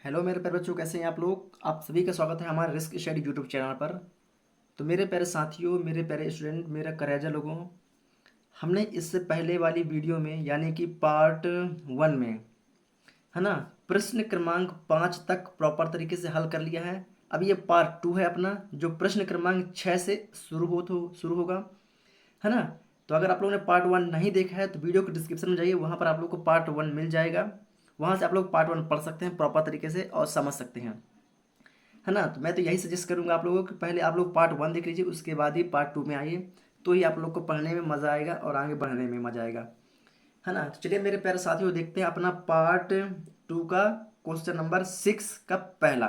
Hello मेरे प्यारे बच्चों, कैसे हैं आप लोग। आप सभी का स्वागत है हमारे रिस्क स्टडी यूट्यूब चैनल पर। तो मेरे प्यारे साथियों, मेरे प्यारे स्टूडेंट, मेरा करेजा लोगों, हमने इससे पहले वाली वीडियो में यानी कि पार्ट 1 में, है ना, प्रश्न क्रमांक 5 तक प्रॉपर तरीके से हल कर लिया है। अब ये पार्ट 2 है अपना, जो प्रश्न क्रमांक 6 से शुरू होगा, है ना। तो अगर आप लोगों ने पार्ट 1 नहीं देखा है तो वीडियो के डिस्क्रिप्शन में जाइए, वहाँ पर आप लोग को पार्ट 1 मिल जाएगा। वहाँ से आप लोग पार्ट 1 पढ़ सकते हैं प्रॉपर तरीके से और समझ सकते हैं, है ना। तो मैं तो यही सजेस्ट करूंगा आप लोगों को कि पहले आप लोग पार्ट 1 देख लीजिए, उसके बाद ही पार्ट 2 में आइए। तो ही आप लोग को पढ़ने में मज़ा आएगा और आगे बढ़ने में मज़ा आएगा, है ना। तो चलिए मेरे प्यारे साथियों, देखते हैं अपना पार्ट 2 का क्वेश्चन नंबर 6 का पहला,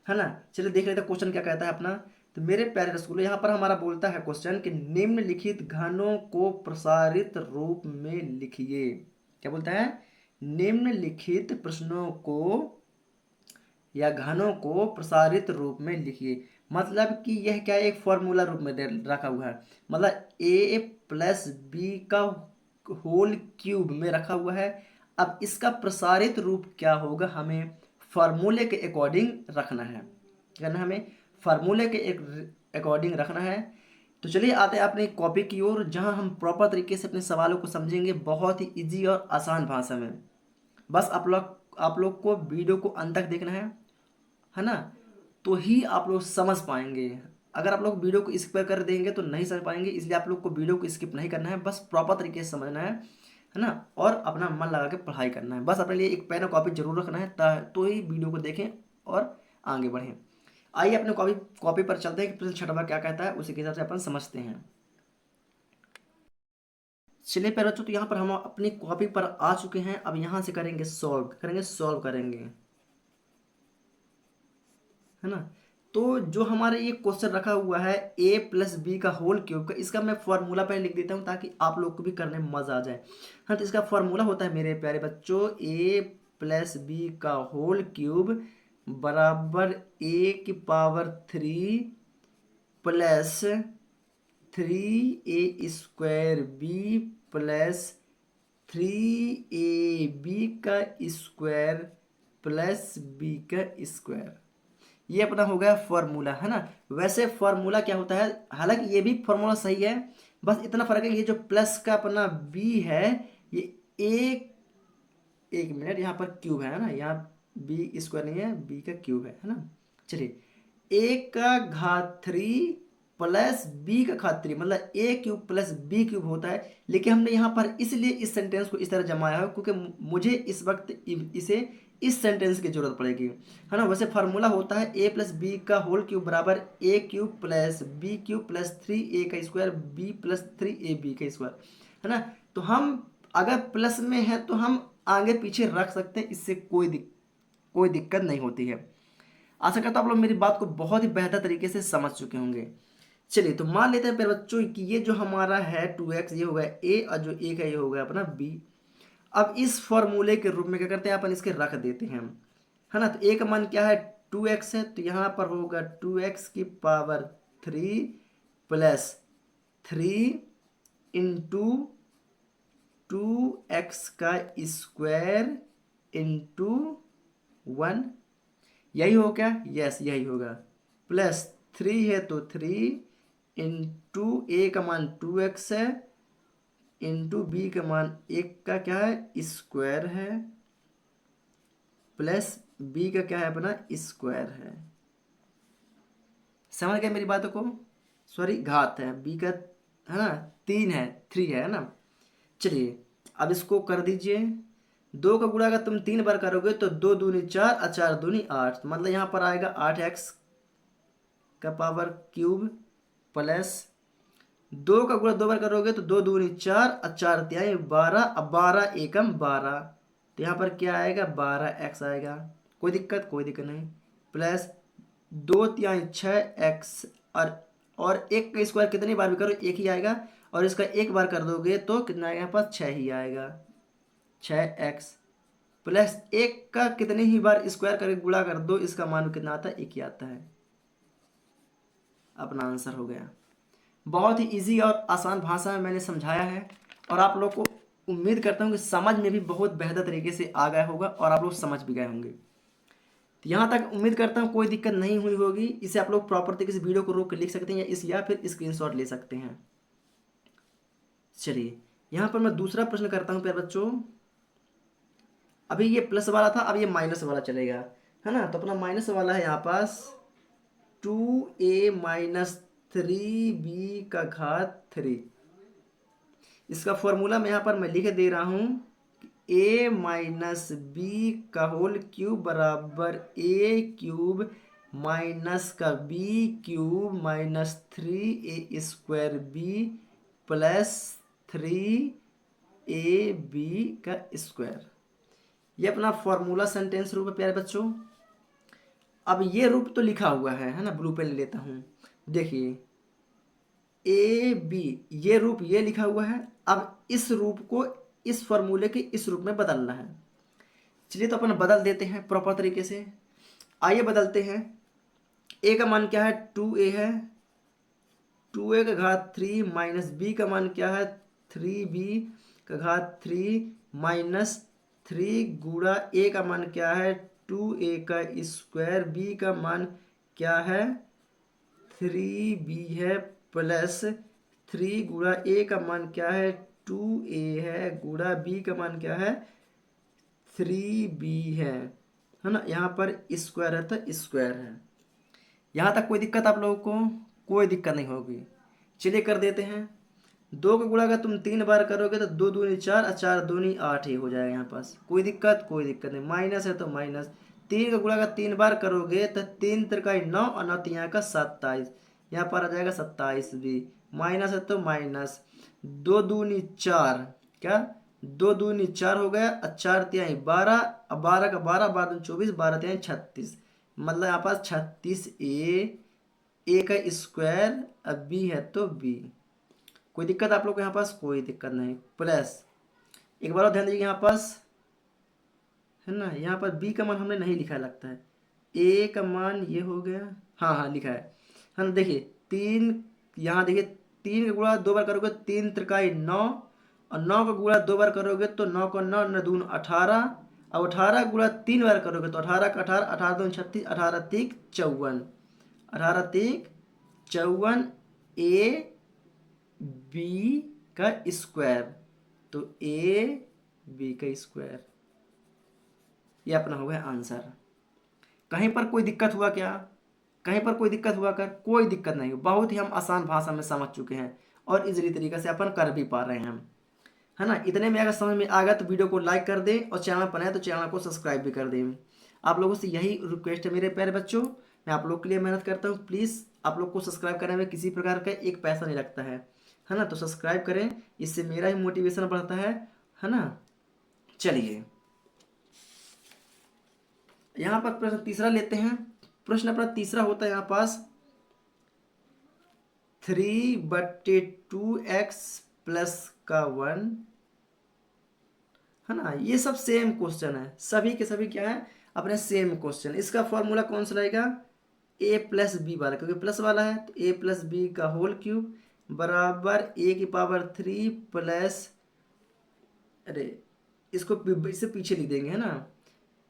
है ना। चलिए देख लेते हैं क्वेश्चन क्या कहता है अपना। तो मेरे प्यारे रसगुल्ले, यहाँ पर हमारा बोलता है क्वेश्चन कि निम्नलिखित घनों को प्रसारित रूप में लिखिए। क्या बोलता है? निम्नलिखित प्रश्नों को या घनों को प्रसारित रूप में लिखिए। मतलब कि यह क्या है, एक फॉर्मूला रूप में रखा हुआ है। मतलब ए प्लस बी का होल क्यूब में रखा हुआ है। अब इसका प्रसारित रूप क्या होगा, हमें फार्मूले के अकॉर्डिंग रखना है। क्या करना है? हमें फार्मूले के अकॉर्डिंग रखना है। तो चलिए आते हैं अपनी कॉपी की ओर, जहां हम प्रॉपर तरीके से अपने सवालों को समझेंगे बहुत ही इजी और आसान भाषा में। बस आप लोग को वीडियो को अंत तक देखना है ना। तो ही आप लोग समझ पाएंगे। अगर आप लोग वीडियो को स्किप कर देंगे तो नहीं समझ पाएंगे, इसलिए आप लोग को वीडियो को स्किप नहीं करना है, बस प्रॉपर तरीके से समझना है ना। और अपना मन लगा के पढ़ाई करना है। बस अपने लिए एक पेन और कॉपी जरूर रखना है, तो ही वीडियो को देखें और आगे बढ़ें। आइए अपने कॉपी कॉपी पर चलते हैं कि प्रश्न छठवां क्या कहता है, उसी के हिसाब से अपन समझते हैं। चलिए पहले बच्चों, तो यहाँ पर हम अपनी कॉपी पर आ चुके हैं। अब यहाँ से सॉल्व करेंगे, है ना। तो जो हमारे ये क्वेश्चन रखा हुआ है ए प्लस बी का होल क्यूब का, इसका मैं फॉर्मूला पहले लिख देता हूँ ताकि आप लोग को भी करने में मजा आ जाए। हाँ, तो इसका फॉर्मूला होता है मेरे प्यारे बच्चों, ए प्लस बी का होल क्यूब बराबर ए की power 3 plus 3a² B plus 3ab का स्क्वायर प्लस बी का स्क्वायर। ये अपना हो गया फॉर्मूला, है ना। वैसे फॉर्मूला क्या होता है, हालांकि ये भी फॉर्मूला सही है, बस इतना फर्क है, ये जो प्लस का अपना बी है, ये एक एक मिनट, यहाँ पर क्यूब है ना, यहाँ बी स्क्वायर नहीं है, बी का क्यूब है ना। चलिए, ए का घात 3 प्लस बी का घात 3, मतलब ए क्यूब प्लस बी क्यूब होता है। लेकिन हमने यहाँ पर इसलिए इस सेंटेंस को इस तरह जमाया है क्योंकि मुझे इस वक्त इसे इस सेंटेंस की जरूरत पड़ेगी, है ना। वैसे फार्मूला होता है ए प्लस बी का होल क्यूब बराबर A cube plus B cube plus 3a का स्क्वायर बी प्लस 3ab का स्क्वायर, है ना। तो हम अगर प्लस में है तो हम आगे पीछे रख सकते हैं, इससे कोई दिक्कत नहीं होती है। आशा करता हूँ आप लोग मेरी बात को बहुत ही बेहतर तरीके से समझ चुके होंगे। चलिए, तो मान लेते हैं मेरे बच्चों कि ये जो हमारा है 2x, ये हो गया a, और जो a का ये हो गया अपना b। अब इस फॉर्मूले के रूप में क्या करते हैं, अपन इसके रख देते हैं, है ना। तो a का मान क्या है, 2x है, तो यहाँ पर होगा 2x की पावर 3 प्लस 3 इंटू 2x का स्क्वायर इंटू 1। यही हो क्या? यस, यही होगा। प्लस 3 है तो 3 इंटू ए का मान 2x है इंटू बी का मान 1 का क्या है, स्क्वायर है, प्लस बी का क्या है अपना, स्क्वायर है। समझ गए मेरी बातों को? सॉरी, घात है बी का, है ना। 3 है, 3 है ना। चलिए, अब इसको कर दीजिए। 2 का गुणा अगर तुम 3 बार करोगे तो 2 दूनी 4 और 4 दूनी 8, मतलब यहाँ पर आएगा 8x का पावर क्यूब प्लस 2 का गुणा 2 बार करोगे तो 2 दूनी 4 और 4 तिहाई 12, अब 12 एकम 12, तो यहाँ पर क्या आएगा, 12x आएगा। कोई दिक्कत नहीं। प्लस 2 तिहाई 6x, और एक का स्क्वायर कितनी बार भी करो एक ही आएगा, और इसका एक बार कर दोगे तो कितना आएगा, यहाँ पर 6 ही आएगा, 6x। प्लस एक का कितनी ही बार स्क्वायर करके गुणा कर दो, इसका मान कितना आता है, एक ही आता है। अपना आंसर हो गया। बहुत ही इजी और आसान भाषा में मैंने समझाया है, और आप लोग को उम्मीद करता हूँ कि समझ में भी बहुत बेहतर तरीके से आ गया होगा और आप लोग समझ भी गए होंगे। तो यहाँ तक उम्मीद करता हूँ कोई दिक्कत नहीं हुई होगी। इसे आप लोग प्रॉपर तरीके से वीडियो को रोक कर लिख सकते हैं या फिर स्क्रीनशॉट ले सकते हैं। चलिए यहाँ पर मैं दूसरा प्रश्न करता हूँ प्यारे बच्चों। अभी ये प्लस वाला था, अब ये माइनस वाला चलेगा, है ना। तो अपना माइनस वाला है यहाँ पास 2a माइनस 3b⁻3। इसका फॉर्मूला मैं यहाँ पर मैं लिख दे रहा हूँ, a माइनस बी का होल क्यूब बराबर a क्यूब माइनस का B cube minus 3a² b plus 3ab²। ये अपना फॉर्मूला सेंटेंस रूप है प्यारे बच्चों। अब ये रूप तो लिखा हुआ है ना, ब्लू पेन ले लेता हूँ। देखिए ए बी ये रूप ये लिखा हुआ है। अब इस रूप को इस फॉर्मूले के इस रूप में बदलना है। चलिए तो अपन बदल देते हैं प्रॉपर तरीके से। आइए बदलते हैं। ए का मान क्या है 2a है, 2a³ माइनस बी का मान क्या है 3b⁻3 माइनस 3 गुणा ए का मान क्या है 2a², बी का मान क्या है 3b है प्लस 3 गुणा ए का मान क्या है 2a है गुणा बी का मान क्या है 3b है ना। यहाँ पर स्क्वायर है तो स्क्वायर है। यहाँ तक कोई दिक्कत आप लोगों को? कोई दिक्कत नहीं होगी। चलिए कर देते हैं। 2 का गुणा अगर तुम 3 बार करोगे तो 2 दूनी 4 और 4 दूनी 8 ही हो जाएगा। यहाँ पास कोई दिक्कत? कोई दिक्कत नहीं। माइनस है तो माइनस। 3 का गुणा अगर 3 बार करोगे तो 3 त्रिकाई 9 और 9 यहाँ का 27, यहाँ पर आ जाएगा 27 भी। माइनस है तो माइनस। 2 दूनी 4, क्या 2 दूनी 4 हो गया और 4 तिहाई 12, अब 12 का 12, 12 दूनी 24, 12 तिहाई 36, मतलब यहाँ पास 36a का स्क्वायर। अब बी है तो बी। कोई दिक्कत आप लोग को यहाँ पास? कोई दिक्कत नहीं। प्लस एक बार और ध्यान दीजिए, यहाँ पास है ना, यहाँ पर बी का मान हमने नहीं लिखा लगता है। ए का मान ये हो गया, हाँ हाँ लिखा है ना। देखिए 3, यहाँ देखिए 3 का गुणा 2 बार करोगे 3 त्रिकाई 9 और 9 का गुणा 2 बार करोगे तो 9 को 9 9 दून 18, अब 18 गुणा 3 बार करोगे तो 18 का 18, 18 दून 36, 18 तीक 54, 18 तीक 54 ए बी का स्क्वायर। तो ए बी का स्क्वायर ये अपना हो गया आंसर। कहीं पर कोई दिक्कत हुआ क्या? कहीं पर कोई दिक्कत हुआ कर? कोई दिक्कत नहीं। बहुत ही हम आसान भाषा में समझ चुके हैं और इजीली तरीके से अपन कर भी पा रहे हैं हम, है ना। इतने में अगर समझ में आ गया तो वीडियो को लाइक कर दें और चैनल पर नए तो चैनल को सब्सक्राइब भी कर दें। आप लोगों से यही रिक्वेस्ट है मेरे प्यारे बच्चों। मैं आप लोग के लिए मेहनत करता हूँ। प्लीज़ आप लोग को सब्सक्राइब करने में किसी प्रकार का एक पैसा नहीं लगता है ना। तो सब्सक्राइब करें, इससे मेरा ही मोटिवेशन बढ़ता है ना। चलिए यहाँ पर प्रश्न तीसरा लेते हैं। प्रश्न अपना तीसरा होता है यहाँ पास 3/2x प्लस का 1, है ना। ये सब सेम क्वेश्चन है, सभी के सभी क्या है अपने सेम क्वेश्चन। इसका फॉर्मूला कौन सा रहेगा? a प्लस बी वाला, क्योंकि प्लस वाला है तो a प्लस बी का होल क्यूब बराबर a⁻³ प्लस, अरे इससे पीछे लिख देंगे, है ना,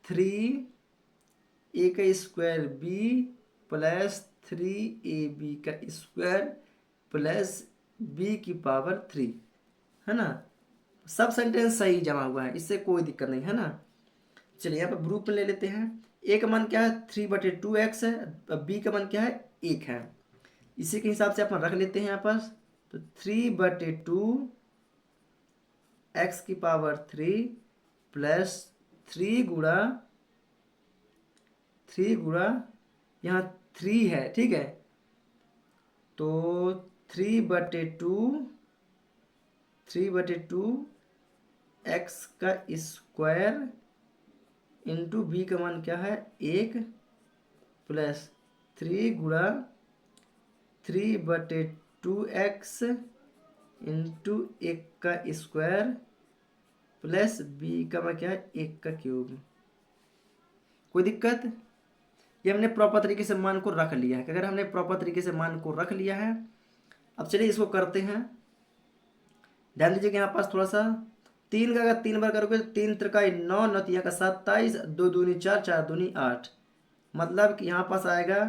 3a का स्क्वायर b प्लस 3ab का स्क्वायर प्लस b⁻3, है ना। सब सेंटेंस सही जमा हुआ है, इससे कोई दिक्कत नहीं, है ना। चलिए यहाँ पर ग्रुप में ले लेते हैं। a का मान क्या है 3/2x है, b का मान क्या है 1 है। इसी के हिसाब से अपन रख लेते हैं यहाँ पर। तो 3/2x³ प्लस 3 गुणा यहाँ 3 है, ठीक है। तो 3/2x का स्क्वायर इंटू बी का मान क्या है 1 प्लस 3 गुणा 3/2x इंटू 1 का स्क्वायर प्लस बी का मान क्या है 1 का क्यूब। कोई दिक्कत? ये हमने प्रॉपर तरीके से मान को रख लिया है। अगर हमने प्रॉपर तरीके से मान को रख लिया है, अब चलिए इसको करते हैं। ध्यान दीजिए कि यहाँ पास थोड़ा सा 3 का अगर 3 बार करोगे तो 3 त्रिकाई 9, 9 तिया का 27, 2 दूनी 4, 4 दूनी 8, मतलब कि यहाँ पास आएगा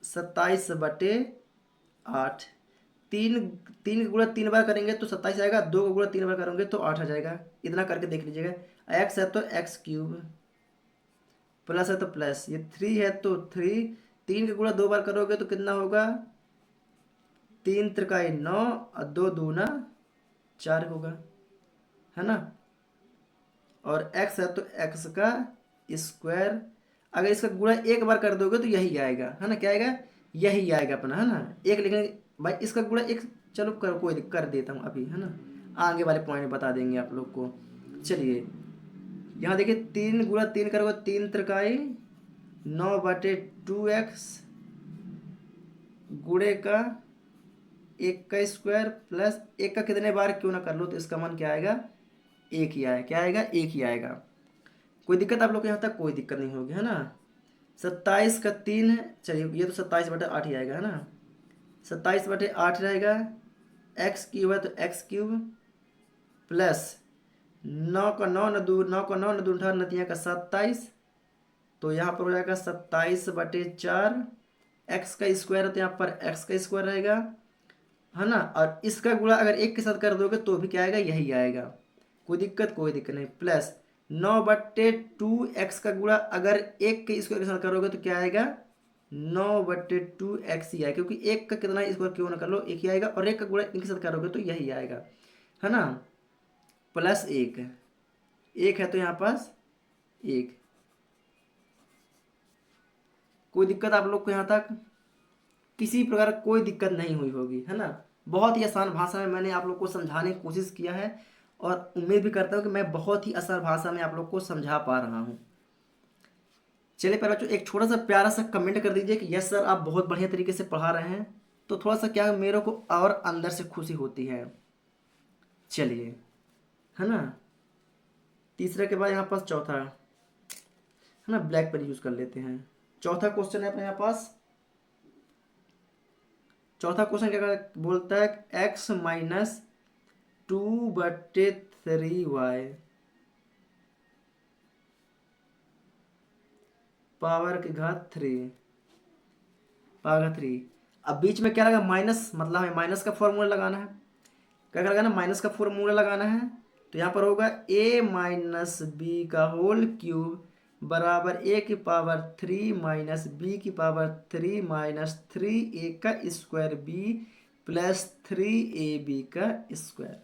27/8। तीन तीन का गुणा 3 बार करेंगे तो 27 आएगा, 2 का गुणा 3 बार करेंगे तो 8 आ जाएगा। इतना करके देख लीजिएगा। एक्स है तो एक्स क्यूब, प्लस है तो प्लस, ये 3 है तो 3, 3 का गुणा 2 बार करोगे तो कितना होगा, 3 त्रिकाई 9 और 2 दूना 4 होगा, है ना। और x है तो x का स्क्वायर, अगर इसका गुणा एक बार कर दोगे तो यही आएगा, है ना। क्या आएगा, यही आएगा अपना, है ना। एक लिखने भाई, इसका गुणा एक, चलो कोई कर देता हूँ अभी, है ना। आगे वाले पॉइंट बता देंगे आप लोग को। चलिए यहाँ देखिए, 3 गुणा 3 करोगे 3 त्रिकाई 9/2x गुणे का 1 का स्क्वायर प्लस 1 का कितने बार क्यों ना कर लो तो इसका मान क्या आएगा, एक ही आएगा। क्या आएगा, एक ही आएगा। कोई दिक्कत आप लोग को यहाँ तक, कोई दिक्कत नहीं होगी, है ना। 27 का 3 है, चलिए ये तो 27/8 ही आएगा, है ना। 27/8 रहेगा। एक्स क्यूब है तो एक्स क्यूब प्लस 9 का 9 न दू 9 का 9 न दूठा नतिया का 27, तो यहाँ पर हो जाएगा 27/4। एक्स का स्क्वायर है तो यहाँ पर एक्स का स्क्वायर रहेगा, है ना। और इसका गुणा अगर एक के साथ कर दोगे तो भी क्या आएगा, यही आएगा। कोई दिक्कत, कोई दिक्कत नहीं। प्लस 9/2 एक्स का गुणा अगर एक के स्क्वायर के साथ करोगे तो क्या आएगा, 9/2 एक्स ही आएगा, क्योंकि एक का कितना स्क्वायर क्यों ना कर लो, एक ही आएगा। और एक का गुणा इनके साथ करोगे तो यही आएगा, है ना। प्लस एक है तो यहाँ पास एक। कोई दिक्कत आप लोग को यहाँ तक, किसी प्रकार कोई दिक्कत नहीं हुई होगी, है ना। बहुत ही आसान भाषा में मैंने आप लोग को समझाने की कोशिश किया है, और उम्मीद भी करता हूँ कि मैं बहुत ही आसान भाषा में आप लोग को समझा पा रहा हूँ। चलिए पहले बच्चों एक छोटा सा प्यारा सा कमेंट कर दीजिए कि यस सर आप बहुत बढ़िया तरीके से पढ़ा रहे हैं, तो थोड़ा सा क्या मेरे को और अंदर से खुशी होती है। चलिए, है ना। तीसरे के बाद यहाँ पास चौथा, है ना, ब्लैक पेन यूज कर लेते हैं। चौथा क्वेश्चन है अपने यहाँ पास। चौथा क्वेश्चन क्या बोलता है, x-2/3y पावर की घात 3, पावर का 3। अब बीच में क्या लगा, माइनस, मतलब हमें माइनस का फॉर्मूला लगाना है। क्या लगाना, माइनस का फॉर्मूला लगाना है। तो यहाँ पर होगा a-b का होल क्यूब बराबर a⁻³ minus b⁻³ minus 3a का स्क्वायर b प्लस 3ab का स्क्वायर।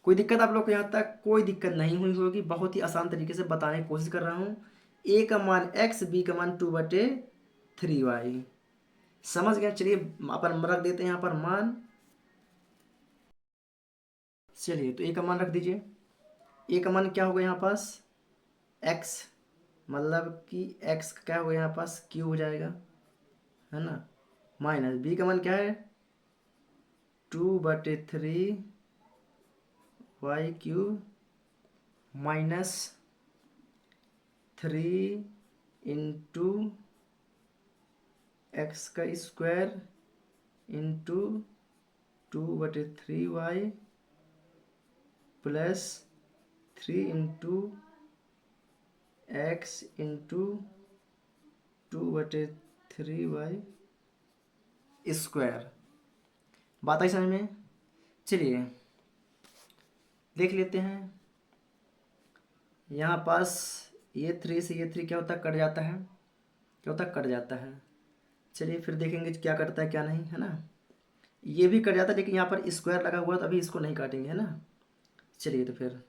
कोई दिक्कत आप लोग को यहाँ तक, कोई दिक्कत नहीं हुई होगी। बहुत ही आसान तरीके से बताने की कोशिश कर रहा हूँ। a का मान x, b का मान 2/3y, समझ गए। चलिए अपन रख देते हैं यहाँ पर मान। चलिए तो a का मान रख दीजिए। a का मान क्या होगा यहाँ पास, x, मतलब कि x का क्या होगा यहाँ पास, q हो जाएगा, है ना। माइनस b का मान क्या है, 2/3y³ माइनस 3 इंटू एक्स का square into 2/3y plus 3 into x into 2/3y square. बात आई समझ में। चलिए देख लेते हैं। यहाँ पास ये 3 से ये 3 क्या होता है, कट जाता है। क्या होता है, कट जाता है। चलिए फिर देखेंगे क्या कटता है क्या नहीं, है ना। ये भी कट जाता है, लेकिन यहाँ पर स्क्वायर लगा हुआ है तो अभी इसको नहीं काटेंगे, है ना। चलिए तो फिर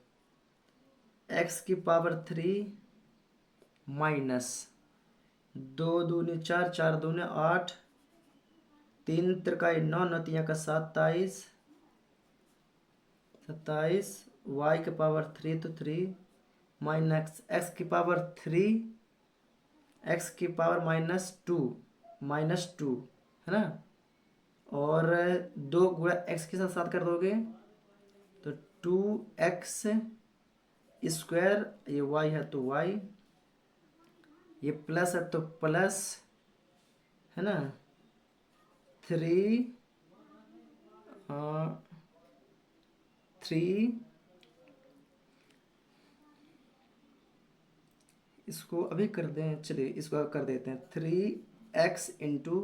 x⁻³ माइनस 2 दूनी 4, 4 दूनी 8, 3 त्रिकाई 9, 9 तिया का 27, 27 y⁻³ तो 3 माइनस x⁻³ x⁻−2 -2, है ना। और 2 गुणा x के साथ साथ कर दोगे तो 2x स्क्वायर, ये y है तो y, ये प्लस है तो प्लस, है ना। 3 3 इसको अभी कर दें, चलिए इसको कर देते हैं 3x इंटू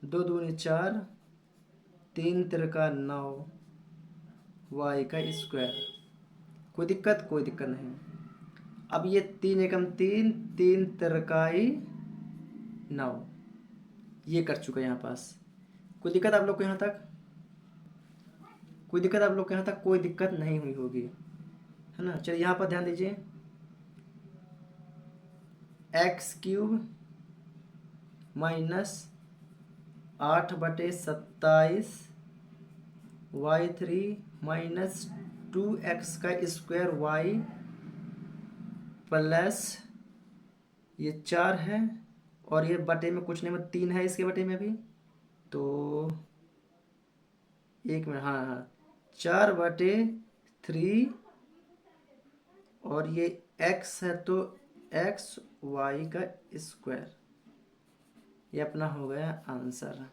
2 दूनी 4, 3 तिरका 9 वाई का स्क्वायर। कोई दिक्कत? कोई दिक्कत नहीं। अब ये 3 एकम 3, 3 तिरकाई 9, ये कर चुका है यहाँ पास। कोई दिक्कत आप लोग को यहाँ तक? कोई दिक्कत आप लोग को यहाँ तक? कोई दिक्कत नहीं हुई होगी, है ना। चलिए यहाँ पर ध्यान दीजिए, x³ minus 8/27 y3 minus 2x का स्क्वायर y प्लस ये 4 है, और ये बटे में कुछ नहीं, में 3 है इसके बटे में भी, तो 1 मिनट, हाँ हाँ, 4/3, और ये x है तो x y का स्क्वायर। ये अपना हो गया आंसर।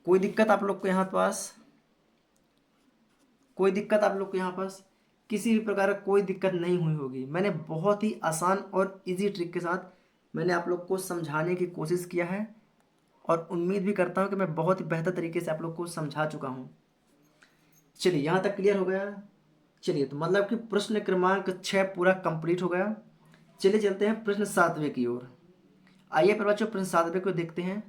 कोई दिक्कत आप लोग को यहाँ पास? कोई दिक्कत आप लोग को यहाँ पास? किसी भी प्रकार का कोई दिक्कत नहीं हुई होगी। मैंने बहुत ही आसान और इजी ट्रिक के साथ मैंने आप लोग को समझाने की कोशिश किया है, और उम्मीद भी करता हूँ कि मैं बहुत ही बेहतर तरीके से आप लोग को समझा चुका हूँ। चलिए यहाँ तक क्लियर हो गया। चलिए, तो मतलब कि प्रश्न क्रमांक 6 पूरा कंप्लीट हो गया। चलिए चलते हैं प्रश्न 7वें की ओर। आइए पर बच्चों प्रश्न 7वें को देखते हैं।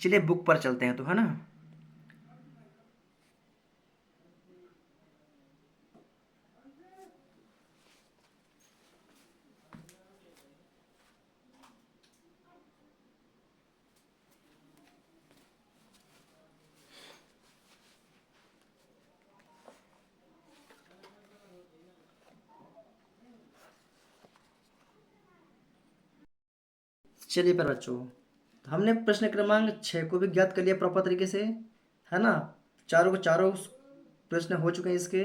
चलिए बुक पर चलते हैं, तो है ना। चलिए पर बच्चों, तो हमने प्रश्न क्रमांक 6 को भी ज्ञात कर लिया प्रॉपर तरीके से, है ना। चारों के चारों प्रश्न हो चुके हैं इसके।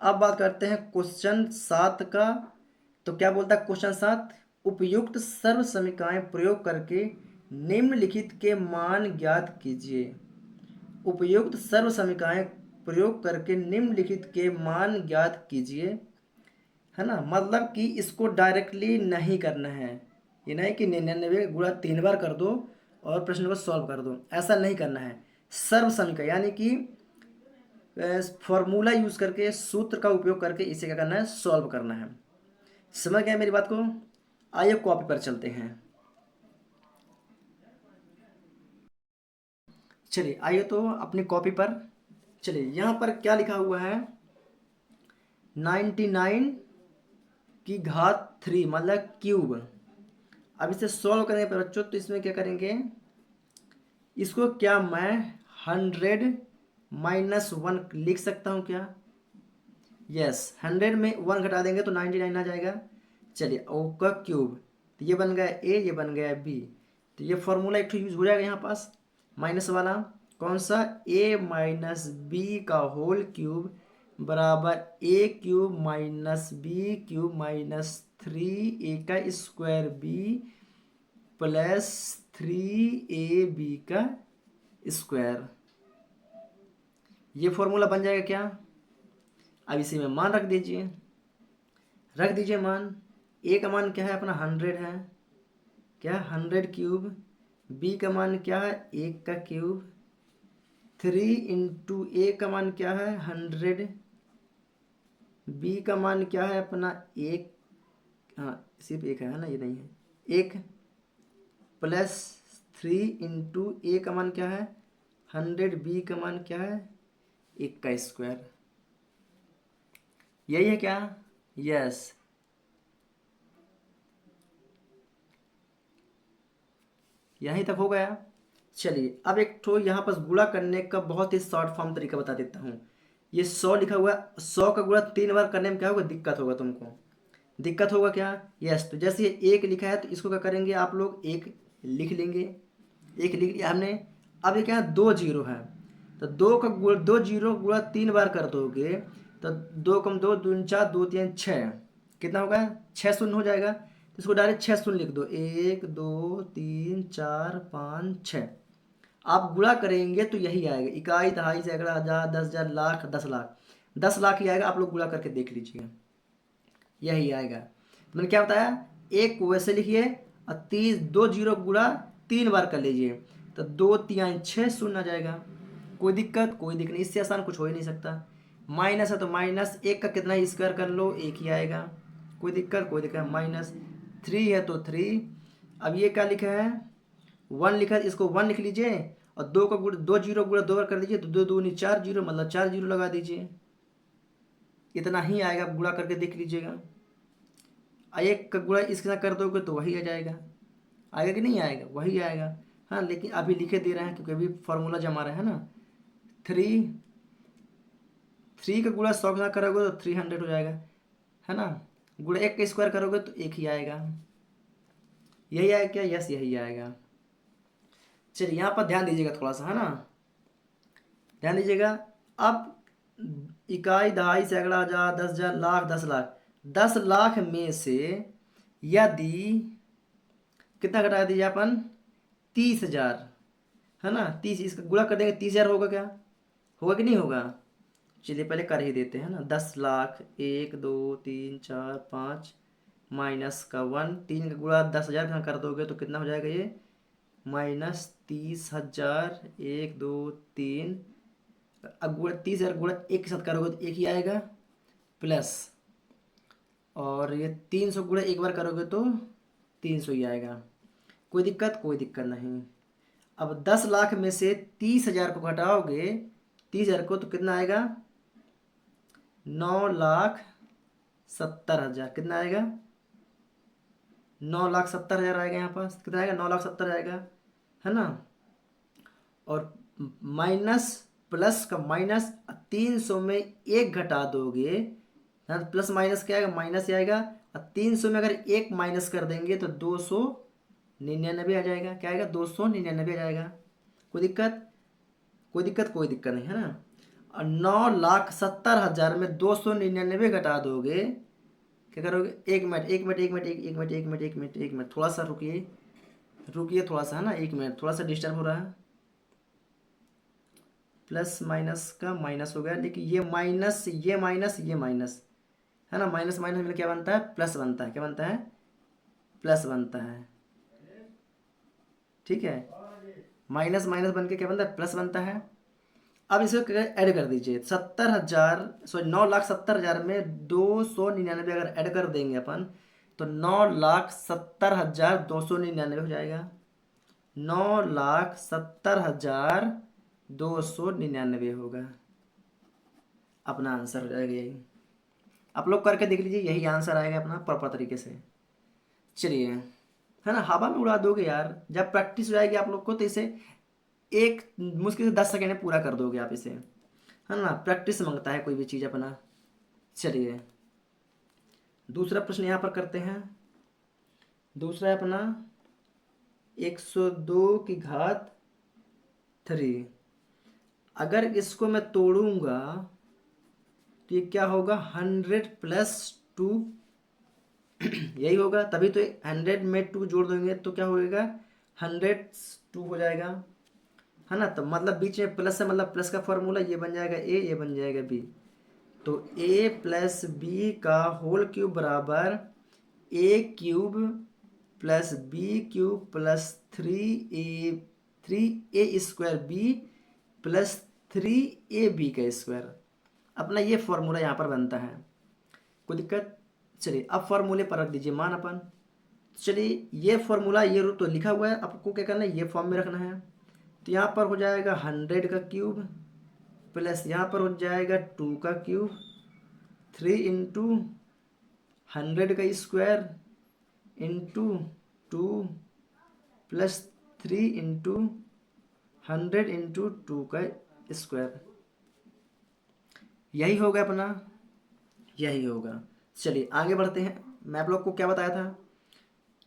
अब बात करते हैं क्वेश्चन 7 का। तो क्या बोलता है क्वेश्चन 7? उपयुक्त सर्व समीकरण प्रयोग करके निम्नलिखित के मान ज्ञात कीजिए। उपयुक्त सर्व समीकरण प्रयोग करके निम्नलिखित के मान ज्ञात कीजिए, है ना। मतलब कि इसको डायरेक्टली नहीं करना है। ये नहीं कि 99 गुणा 3 बार कर दो और प्रश्न को सॉल्व कर दो, ऐसा नहीं करना है। सर्व समीकरण यानी कि फॉर्मूला यूज करके, सूत्र का उपयोग करके इसे क्या करना है? सॉल्व करना है। समझ गए मेरी बात को? आइए कॉपी पर चलते हैं। चलिए आइए तो अपनी कॉपी पर। चलिए यहाँ पर क्या लिखा हुआ है? 99 की घात 3 मतलब क्यूब। अब इसे सॉल्व करने पर बच्चों, तो इसमें क्या करेंगे? इसको क्या मैं 100 - 1 लिख सकता हूँ क्या? यस, 100 में 1 घटा देंगे तो 99 आ जाएगा। चलिए, ओ का क्यूब, तो ये बन गया ए, ये बन गया बी। तो ये फॉर्मूला एक यूज हो जाएगा यहाँ पास, माइनस वाला। कौन सा? ए माइनस बी का होल क्यूब बराबर A cube minus B cube minus 3 A का स्क्वायर बी प्लस 3ab का स्क्वायर। ये फॉर्मूला बन जाएगा क्या? अब इसी में मान रख दीजिए, रख दीजिए मान। ए का मान क्या है अपना? 100 है। क्या? 100 क्यूब। बी का मान क्या है? 1 का क्यूब। 3 इंटू ए का मान क्या है? 100। बी का मान क्या है अपना? 1, हाँ सिर्फ 1 है ना, ये नहीं है, 1 प्लस 3 इंटू ए का मान क्या है? 100। बी का मान क्या है? 1 का स्क्वायर। यही है क्या? यस। यहीं तक हो गया। चलिए अब एक तो यहाँ पर गुणा करने का बहुत ही शॉर्ट फॉर्म तरीका बता देता हूँ। ये 100 लिखा हुआ है, 100 का गुणा 3 बार करने में क्या होगा? दिक्कत होगा तुमको। दिक्कत होगा क्या? यस। तो जैसे ये 1 लिखा है तो इसको क्या करेंगे आप लोग? 1 लिख लेंगे। 1 लिख लिया हमने। अब ये क्या है? 2 जीरो है, तो 2 जीरो गुणा 3 बार कर दोगे तो 2 कम 2 दूनी 4, 2 3 6, कितना होगा? 6 शून्य हो जाएगा। तो इसको डायरेक्ट 6 शून्य लिख दो। 1 2 3 4 5 6। आप गुणा करेंगे तो यही आएगा, इकाई दहाई सैकड़ा हजार 10,000 लाख 10 लाख। 10 लाख ही आएगा। आप लोग गुणा करके देख लीजिए, यही आएगा। तो मैंने क्या बताया, एक को वैसे लिखिए और 2 जीरो गुणा 3 बार कर लीजिए, तो 2×3=6 आ जाएगा। कोई दिक्कत? कोई दिक्कत नहीं, इससे आसान कुछ हो ही नहीं सकता। माइनस है तो माइनस एक का कितना स्क्वायर कर लो, एक ही आएगा। कोई दिक्कत? कोई दिक्कत। -3 है तो 3। अब ये क्या लिखा है, 1 लिखा है, इसको 1 लिख लीजिए और 2 का गुण 2 जीरो गुणा 2 बार कर दीजिए, तो 2×2=4 जीरो, मतलब 4 जीरो लगा दीजिए। इतना ही आएगा, गुणा करके देख लीजिएगा। एक का गुणा इसके साथ कर दोगे तो वही आ जाएगा। आएगा कि नहीं आएगा? वही आएगा। हाँ, लेकिन अभी लिखे दे रहे हैं क्योंकि अभी फार्मूला जमा रहे हैं ना। 3 का गुणा 100 के साथ करोगे तो 300 हो जाएगा, है ना। गुणा 1 का स्क्वायर करोगे तो 1 ही आएगा। यही आएगा क्या? यस, यही आएगा। चलिए यहाँ पर ध्यान दीजिएगा थोड़ा सा, है ना, ध्यान दीजिएगा। अब इकाई, दहाई, सैकड़ा, हजार, 10,000, लाख, 10 लाख। 10 लाख में से यदि कितना घटा दीजिए अपन, 30,000, है ना। 30, इसका गुणा कर देंगे, 30,000 होगा क्या? होगा कि नहीं होगा? चलिए पहले कर ही देते हैं ना। 10 लाख, 1 2 3 4 5 माइनस का 1, 3 का गुणा 10,000 का कर दोगे तो कितना हो जाएगा ये, -30,000। 1 2 3, अब गुणा 30,000 गुणा एक के साथ करोगे तो एक ही आएगा, प्लस, और ये 300 गुणा एक बार करोगे तो 300 ही आएगा। कोई दिक्कत? कोई दिक्कत नहीं। अब 10 लाख में से 30,000 को घटाओगे, 30,000 को, तो कितना आएगा, 9,70,000। कितना आएगा? 9,70,000 आएगा। यहाँ पास कितना आएगा? 9,70,000 आएगा, है ना। और माइनस प्लस का माइनस, 300 में एक घटा दोगे, यहाँ प्लस माइनस क्या आएगा? माइनस ही आएगा। और 300 में अगर एक माइनस कर देंगे तो 299 आ जाएगा। क्या आएगा? 299 आ जाएगा। कोई दिक्कत? कोई दिक्कत? कोई दिक्कत नहीं, है ना। और 9,70,000 में 299 घटा दोगे, क्या करोगे? एक मिनट, एक मिनट, एक मिनट, एक मिनट, एक मिनट, एक मिनट, एक मिनट, थोड़ा सा रुकिए, रुकिए थोड़ा सा, है ना। एक मिनट, थोड़ा सा डिस्टर्ब हो रहा है। प्लस माइनस का माइनस हो गया, लेकिन ये माइनस, ये माइनस, ये माइनस, है ना। माइनस माइनस में क्या बनता है? प्लस बनता है। क्या बनता है? प्लस बनता है। ठीक है, माइनस माइनस बन के क्या बनता है? प्लस बनता है। अब इसको ऐड कर दीजिए, 70,000, सॉरी 9,70,000 में 299 अगर ऐड कर देंगे अपन, तो 9,70,299 हो जाएगा। 9,70,299 होगा, अपना आंसर हो जाएगा यही। आप लोग करके देख लीजिए, यही आंसर आएगा अपना प्रॉपर तरीके से। चलिए, है ना, हवा में उड़ा दोगे यार। जब प्रैक्टिस हो जाएगी आप लोग को तो इसे एक मुश्किल से 10 सेकेंड में पूरा कर दोगे आप इसे, है ना। प्रैक्टिस मांगता है कोई भी चीज़ अपना। चलिए दूसरा प्रश्न यहाँ पर करते हैं। दूसरा है अपना 102 की घात 3। अगर इसको मैं तोड़ूंगा तो ये क्या होगा? 100+2। यही होगा, तभी तो 100 में 2 जोड़ देंगे तो क्या होएगा? 102 हो जाएगा, है ना। तो मतलब बीच में प्लस है, मतलब प्लस का फॉर्मूला ये बन जाएगा ए, ये बन जाएगा बी। तो a प्लस बी का होल क्यूब बराबर a³ plus b³ plus 3a² plus 3ab का स्क्वायर। अपना ये फॉर्मूला यहाँ पर बनता है। कोई दिक्कत? चलिए अब फॉर्मूले पर रख दीजिए मान अपन। चलिए ये फॉर्मूला, ये तो लिखा हुआ है, आपको क्या करना है? ये फॉर्म में रखना है। तो यहाँ पर हो जाएगा 100 का क्यूब प्लस यहाँ पर हो जाएगा 2 का क्यूब, 3 इंटू 100 का square into 2 plus 3 into 100 into 2 का स्क्वायर। यही होगा अपना, यही होगा। चलिए आगे बढ़ते हैं। मैं आप लोग को क्या बताया था,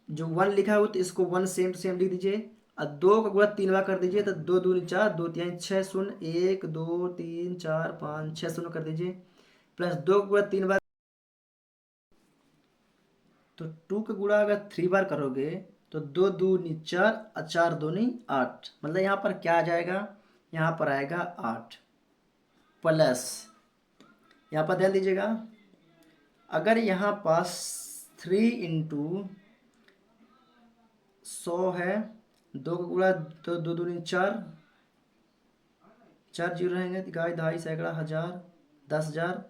जो 1 लिखा हो तो इसको 1 सेम टू सेम लिख दीजिए, और 2 का गुणा 3 बार कर दीजिए, तो 2 दूनी 4, 2 3 6 शून्य, 1 2 3 4 5 6 शून्य कर दीजिए, प्लस 2 का गुणा 3 बार, तो 2 का गुणा अगर 3 बार करोगे तो 2 दूनी 4 और 4 दूनी 8, मतलब यहाँ पर क्या आ जाएगा? यहाँ पर आएगा 8 प्लस, यहाँ पर ध्यान दीजिएगा, अगर यहाँ पास 3 इंटू 100 है, 2 का गुणा तो 2 दूनी 4, 4 जीरो रहेंगे, इकाई दहाई सैकड़ा हजार 10,000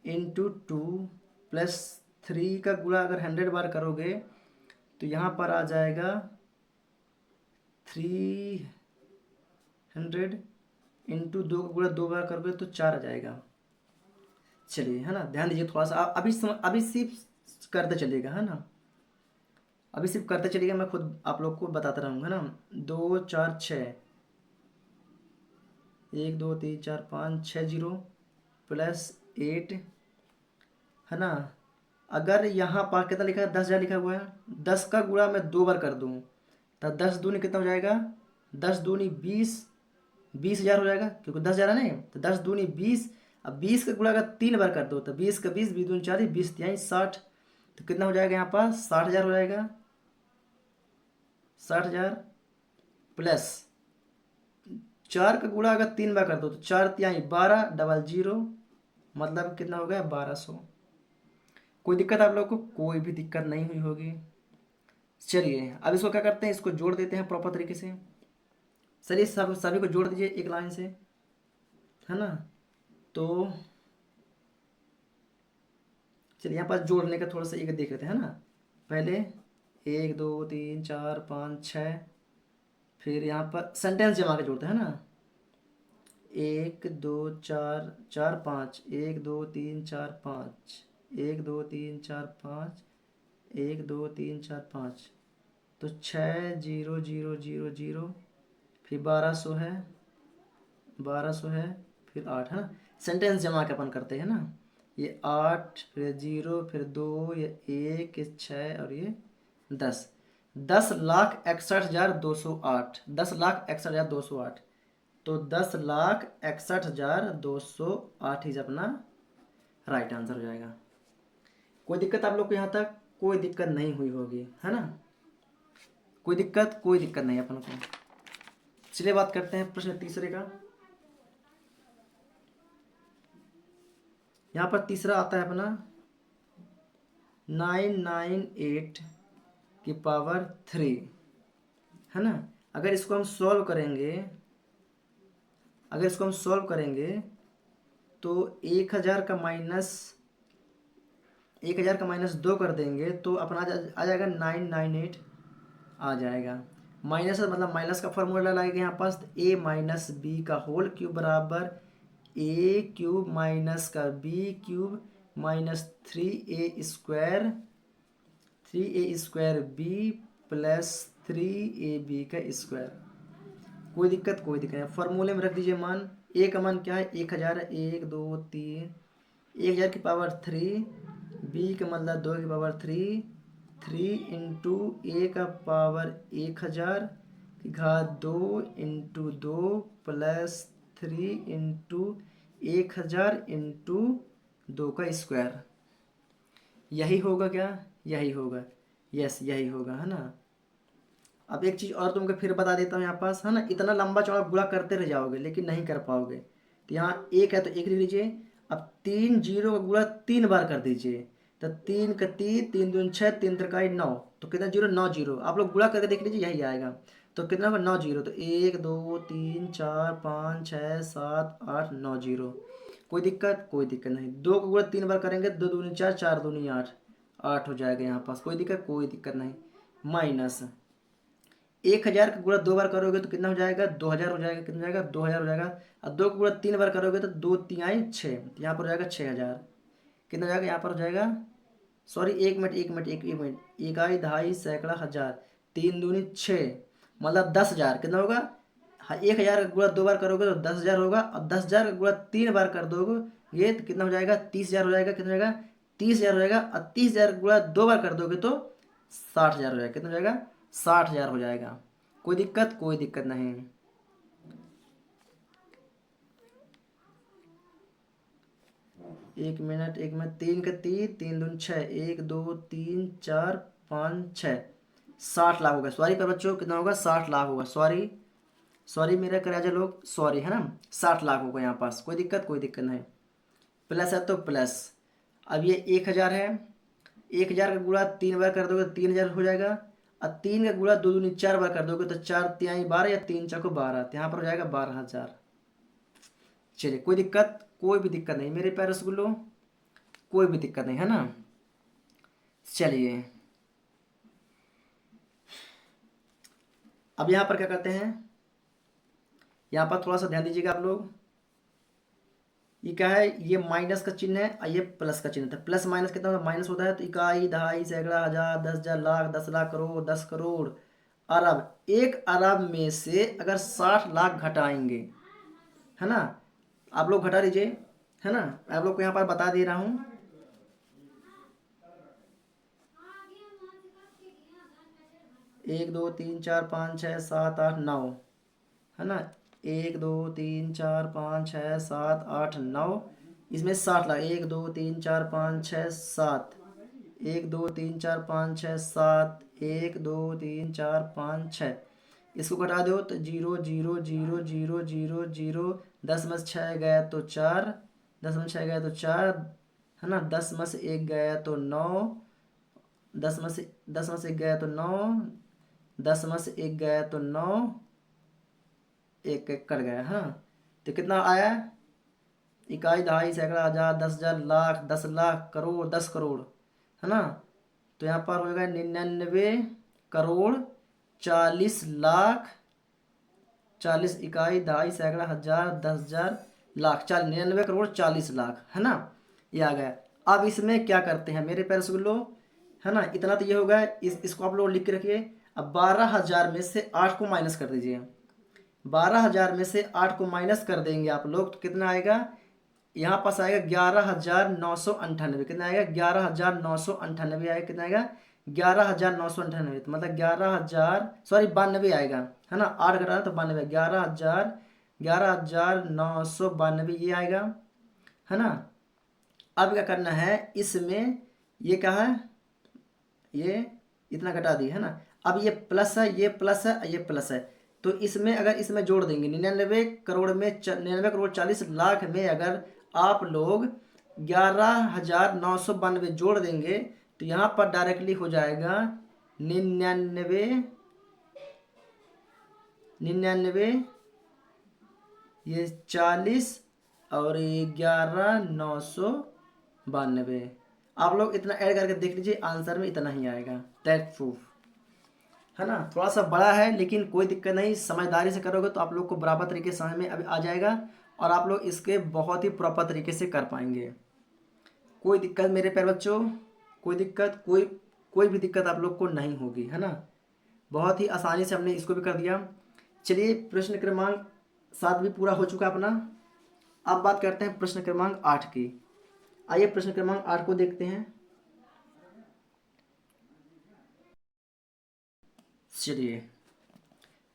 इंटू 2 प्लस 3 का गुणा अगर 100 बार करोगे तो यहाँ पर आ जाएगा 300 इंटू 2 का गुणा 2 बार करोगे तो 4 आ जाएगा। चलिए, है ना, ध्यान दीजिए थोड़ा सा, अभी सिर्फ करते चलिएगा, है ना, अभी सिर्फ करते चलिएगा, मैं खुद आप लोग को बताता रहूँगा ना। 2 4 6, 1 2 3 4 5 6 जीरो प्लस 8, है ना। अगर यहाँ पर कितना लिखा है, 10,000 लिखा हुआ है, 10 का गुणा मैं 2 बार कर दूँ तो 10 दूनी कितना हो जाएगा, 10 दूनी 20, 20,000 हो जाएगा, क्योंकि 10,000 है नहीं, तो 10 दूनी 20। अब 20 का गुणा अगर 3 बार कर दो तो 20 का 20, 20 दूनी 40, 20 तिहाई 60, तो कितना हो जाएगा यहाँ पर 60,000 हो जाएगा, 60,000 प्लस 4 का गुणा अगर 3 बार कर दो तो 4 तिहाई 12, डबल जीरो, मतलब कितना हो गया 1200। कोई दिक्कत आप लोग को? कोई भी दिक्कत नहीं हुई होगी। चलिए अब इसको क्या करते हैं, इसको जोड़ देते हैं प्रॉपर तरीके से। चलिए सभी को जोड़ दीजिए एक लाइन से, है ना। तो चलिए यहाँ पर जोड़ने का थोड़ा सा एक देख लेते हैं, है ना। पहले 1 2 3 4 5 6, फिर यहाँ पर सेंटेंस जमा के जोड़ते हैं ना। 1 2 4 4 5, 1 2 3 4 5, 1 2 3 4 5, 1 2 3 4 5, तो 6 0 0 0 0, फिर 1200 है, 1200 है, फिर 8, है ना। सेंटेंस जमा के अपन करते हैं ना, ये 8, फिर 0, फिर 2, ये 1, ये 6 और ये 10, 10,61,208, 10,61,208, तो 10,61,208 ही अपना राइट आंसर हो जाएगा। कोई दिक्कत आप लोग को यहाँ तक? कोई दिक्कत नहीं हुई होगी, है ना, कोई दिक्कत नहीं अपन को। चलिए बात करते हैं प्रश्न तीसरे का। यहाँ पर तीसरा आता है अपना 998 की पावर 3, है ना। अगर इसको हम सॉल्व करेंगे, तो 1,000 का माइनस 2 कर देंगे तो अपना आ जाएगा 998 आ जाएगा। माइनस मतलब माइनस का फॉर्मूला लगेगा यहाँ पास, a माइनस बी का होल क्यूब बराबर a क्यूब माइनस का b cube minus 3a square b plus 3ab का स्क्वायर। कोई दिक्कत नहीं, फॉर्मूले में रख दीजिए मान। a का मान क्या है, 1,000 है, 1 2 3, 1,000 की पावर 3, b का मतलब 2 की पावर 3, 3 इंटू ए का पावर 1,000 की घात 2 इंटू 2 प्लस 3 इंटू 1,000 इंटू 2 का स्क्वायर। यही होगा क्या? यही होगा, यस यही होगा, है ना। अब एक चीज़ और तुमको फिर बता देता हूँ यहाँ पास, है ना। इतना लंबा चौड़ा गुणा करते रह जाओगे लेकिन नहीं कर पाओगे। तो यहाँ एक है तो एक ले लीजिए। अब 3 जीरो का गुणा 3 बार कर दीजिए, तो 3 का 3, 3 दूनी 6, 3 त्रिकाई 9, तो कितना जीरो, 9 जीरो। आप लोग गुणा करके देख लीजिए, यही आएगा। तो कितना होगा 9 जीरो, तो 1 2 3 4 5 6 7 8 9 जीरो। कोई दिक्कत नहीं। 2 का गुणा 3 बार करेंगे, 2 दूनी 4, 4 दूनी 8, 8 हो जाएगा यहाँ पास। कोई दिक्कत नहीं। माइनस 1,000 का गुणा 2 बार करोगे तो कितना हो जाएगा, 2,000 हो जाएगा। कितना हो जाएगा, 2,000 हो जाएगा। और 2 का गुणा 3 बार करोगे तो 2 तिहाई 6, यहाँ पर हो जाएगा 6,000। कितना हो जाएगा, यहाँ पर हो जाएगा, सॉरी एक मिनट, इकाई दहाई सैकड़ा हजार, 3 दूनी 6, मतलब 10,000। कितना होगा, हाँ, 1,000 का गुणा 2 बार करोगे तो 10,000 होगा, और 10,000 का गुणा 3 बार कर दोगे ये तो कितना हो जाएगा, 30,000 हो जाएगा। कितना हो जाएगा, 30,000 हो जाएगा। और 30,000 का गुणा 2 बार कर दोगे तो 60,000 हो जाएगा। कितना हो जाएगा, 60,000 हो जाएगा। कोई दिक्कत नहीं। एक मिनट, 3 का 3, 3 दूनी 6, 1 2 3 4 5 6, 60 लाख होगा। सॉरी पर बच्चों, कितना होगा, 60 लाख होगा। सॉरी मेरे कराजा लोग, सॉरी, है ना, 60 लाख होगा यहाँ पास। कोई दिक्कत नहीं। प्लस है तो प्लस। अब ये 1,000 है, 1000 का गुणा 3 बार कर दोगे तो 3000 हो जाएगा, और 3 का गुणा 2 दूनी 4 बार कर दोगे तो 4 तिहाई 12 या 3 चौको 12, तो यहाँ पर हो जाएगा 12,000। चलिए कोई दिक्कत, कोई भी दिक्कत नहीं मेरे प्यारे रसगुल्लो, कोई भी दिक्कत नहीं है ना। चलिए अब यहाँ पर क्या करते हैं, यहाँ पर थोड़ा सा ध्यान दीजिएगा आप लोग। ये क्या है, ये माइनस का चिन्ह है और ये प्लस का चिन्ह है। प्लस माइनस कितना होता है, माइनस होता है। तो इकाई, दहाई, सैकड़ा, हजार, 10,000, लाख, 10 लाख, करोड़, 10 करोड़, अरब। 1 अरब में से अगर 60 लाख घटाएंगे, है ना, आप लोग घटा लीजिए, है ना, आप लोग को यहाँ पर बता दे रहा हूँ। एक दो तीन चार पाँच छः सात आठ नौ, है ना, 1 2 3 4 5 6 7 8 9, इसमें 60 लाख, 1 2 3 4 5 6 7, 1 2 3 4 5 6 7, 1 2 3 4 5 6, इसको घटा दो तो 0 0 0 0 0 0, 10 में से 6 गया तो 4, 10 में से 6 गया तो 4, है ना, 10 में से 1 गया तो 9, 10 में से 1 गया तो 9, 10 में से 1 गया तो 9, एक एक कट गया, हाँ। तो कितना आया, इकाई, दहाई, सैकड़ा, हजार, 10,000, लाख, 10 लाख, करोड़, 10 करोड़, है ना। तो यहाँ पर हो गया 99 करोड़ 40 लाख, 40 इकाई, दहाई, सैकड़ा, हजार, 10,000, लाख, 99 करोड़ 40 लाख, है ना, ये आ गया। अब इसमें क्या करते हैं मेरे प्यारे रसगुल्लो, है ना, इतना तो ये हो गया। इसको आप लोग लिख के रखिए। अब 12,000 में से 8 को माइनस कर दीजिए। 12,000 में से 8 को माइनस कर देंगे आप लोग तो कितना आएगा, यहाँ पास आएगा 11,998। कितना आएगा, 11,998 आएगा। कितना आएगा, 11,998, तो मतलब 11,000, सॉरी 92 आएगा, है ना, 8 घटाना तो 92, 11,992 ये आएगा, है ना। अब क्या करना है इसमें, ये क्या है, ये इतना घटा दी, है ना। अब ये प्लस है, ये प्लस है, ये प्लस है, तो इसमें अगर इसमें जोड़ देंगे 99 करोड़ 40 लाख में अगर आप लोग 11,992 जोड़ देंगे तो यहाँ पर डायरेक्टली हो जाएगा 99 ये 40 और 11,992। आप लोग इतना ऐड करके देख लीजिए, आंसर में इतना ही आएगा। दैट प्रूफ, है ना, थोड़ा सा बड़ा है लेकिन कोई दिक्कत नहीं, समझदारी से करोगे तो आप लोग को बराबर तरीके से समझ में अभी आ जाएगा और आप लोग इसके बहुत ही प्रॉपर तरीके से कर पाएंगे। कोई दिक्कत मेरे प्यारे बच्चों, कोई दिक्कत, कोई भी दिक्कत आप लोग को नहीं होगी, है ना। बहुत ही आसानी से हमने इसको भी कर दिया। चलिए प्रश्न क्रमांक 7 भी पूरा हो चुका अपना। अब बात करते हैं प्रश्न क्रमांक 8 की। आइए प्रश्न क्रमांक 8 को देखते हैं। चलिए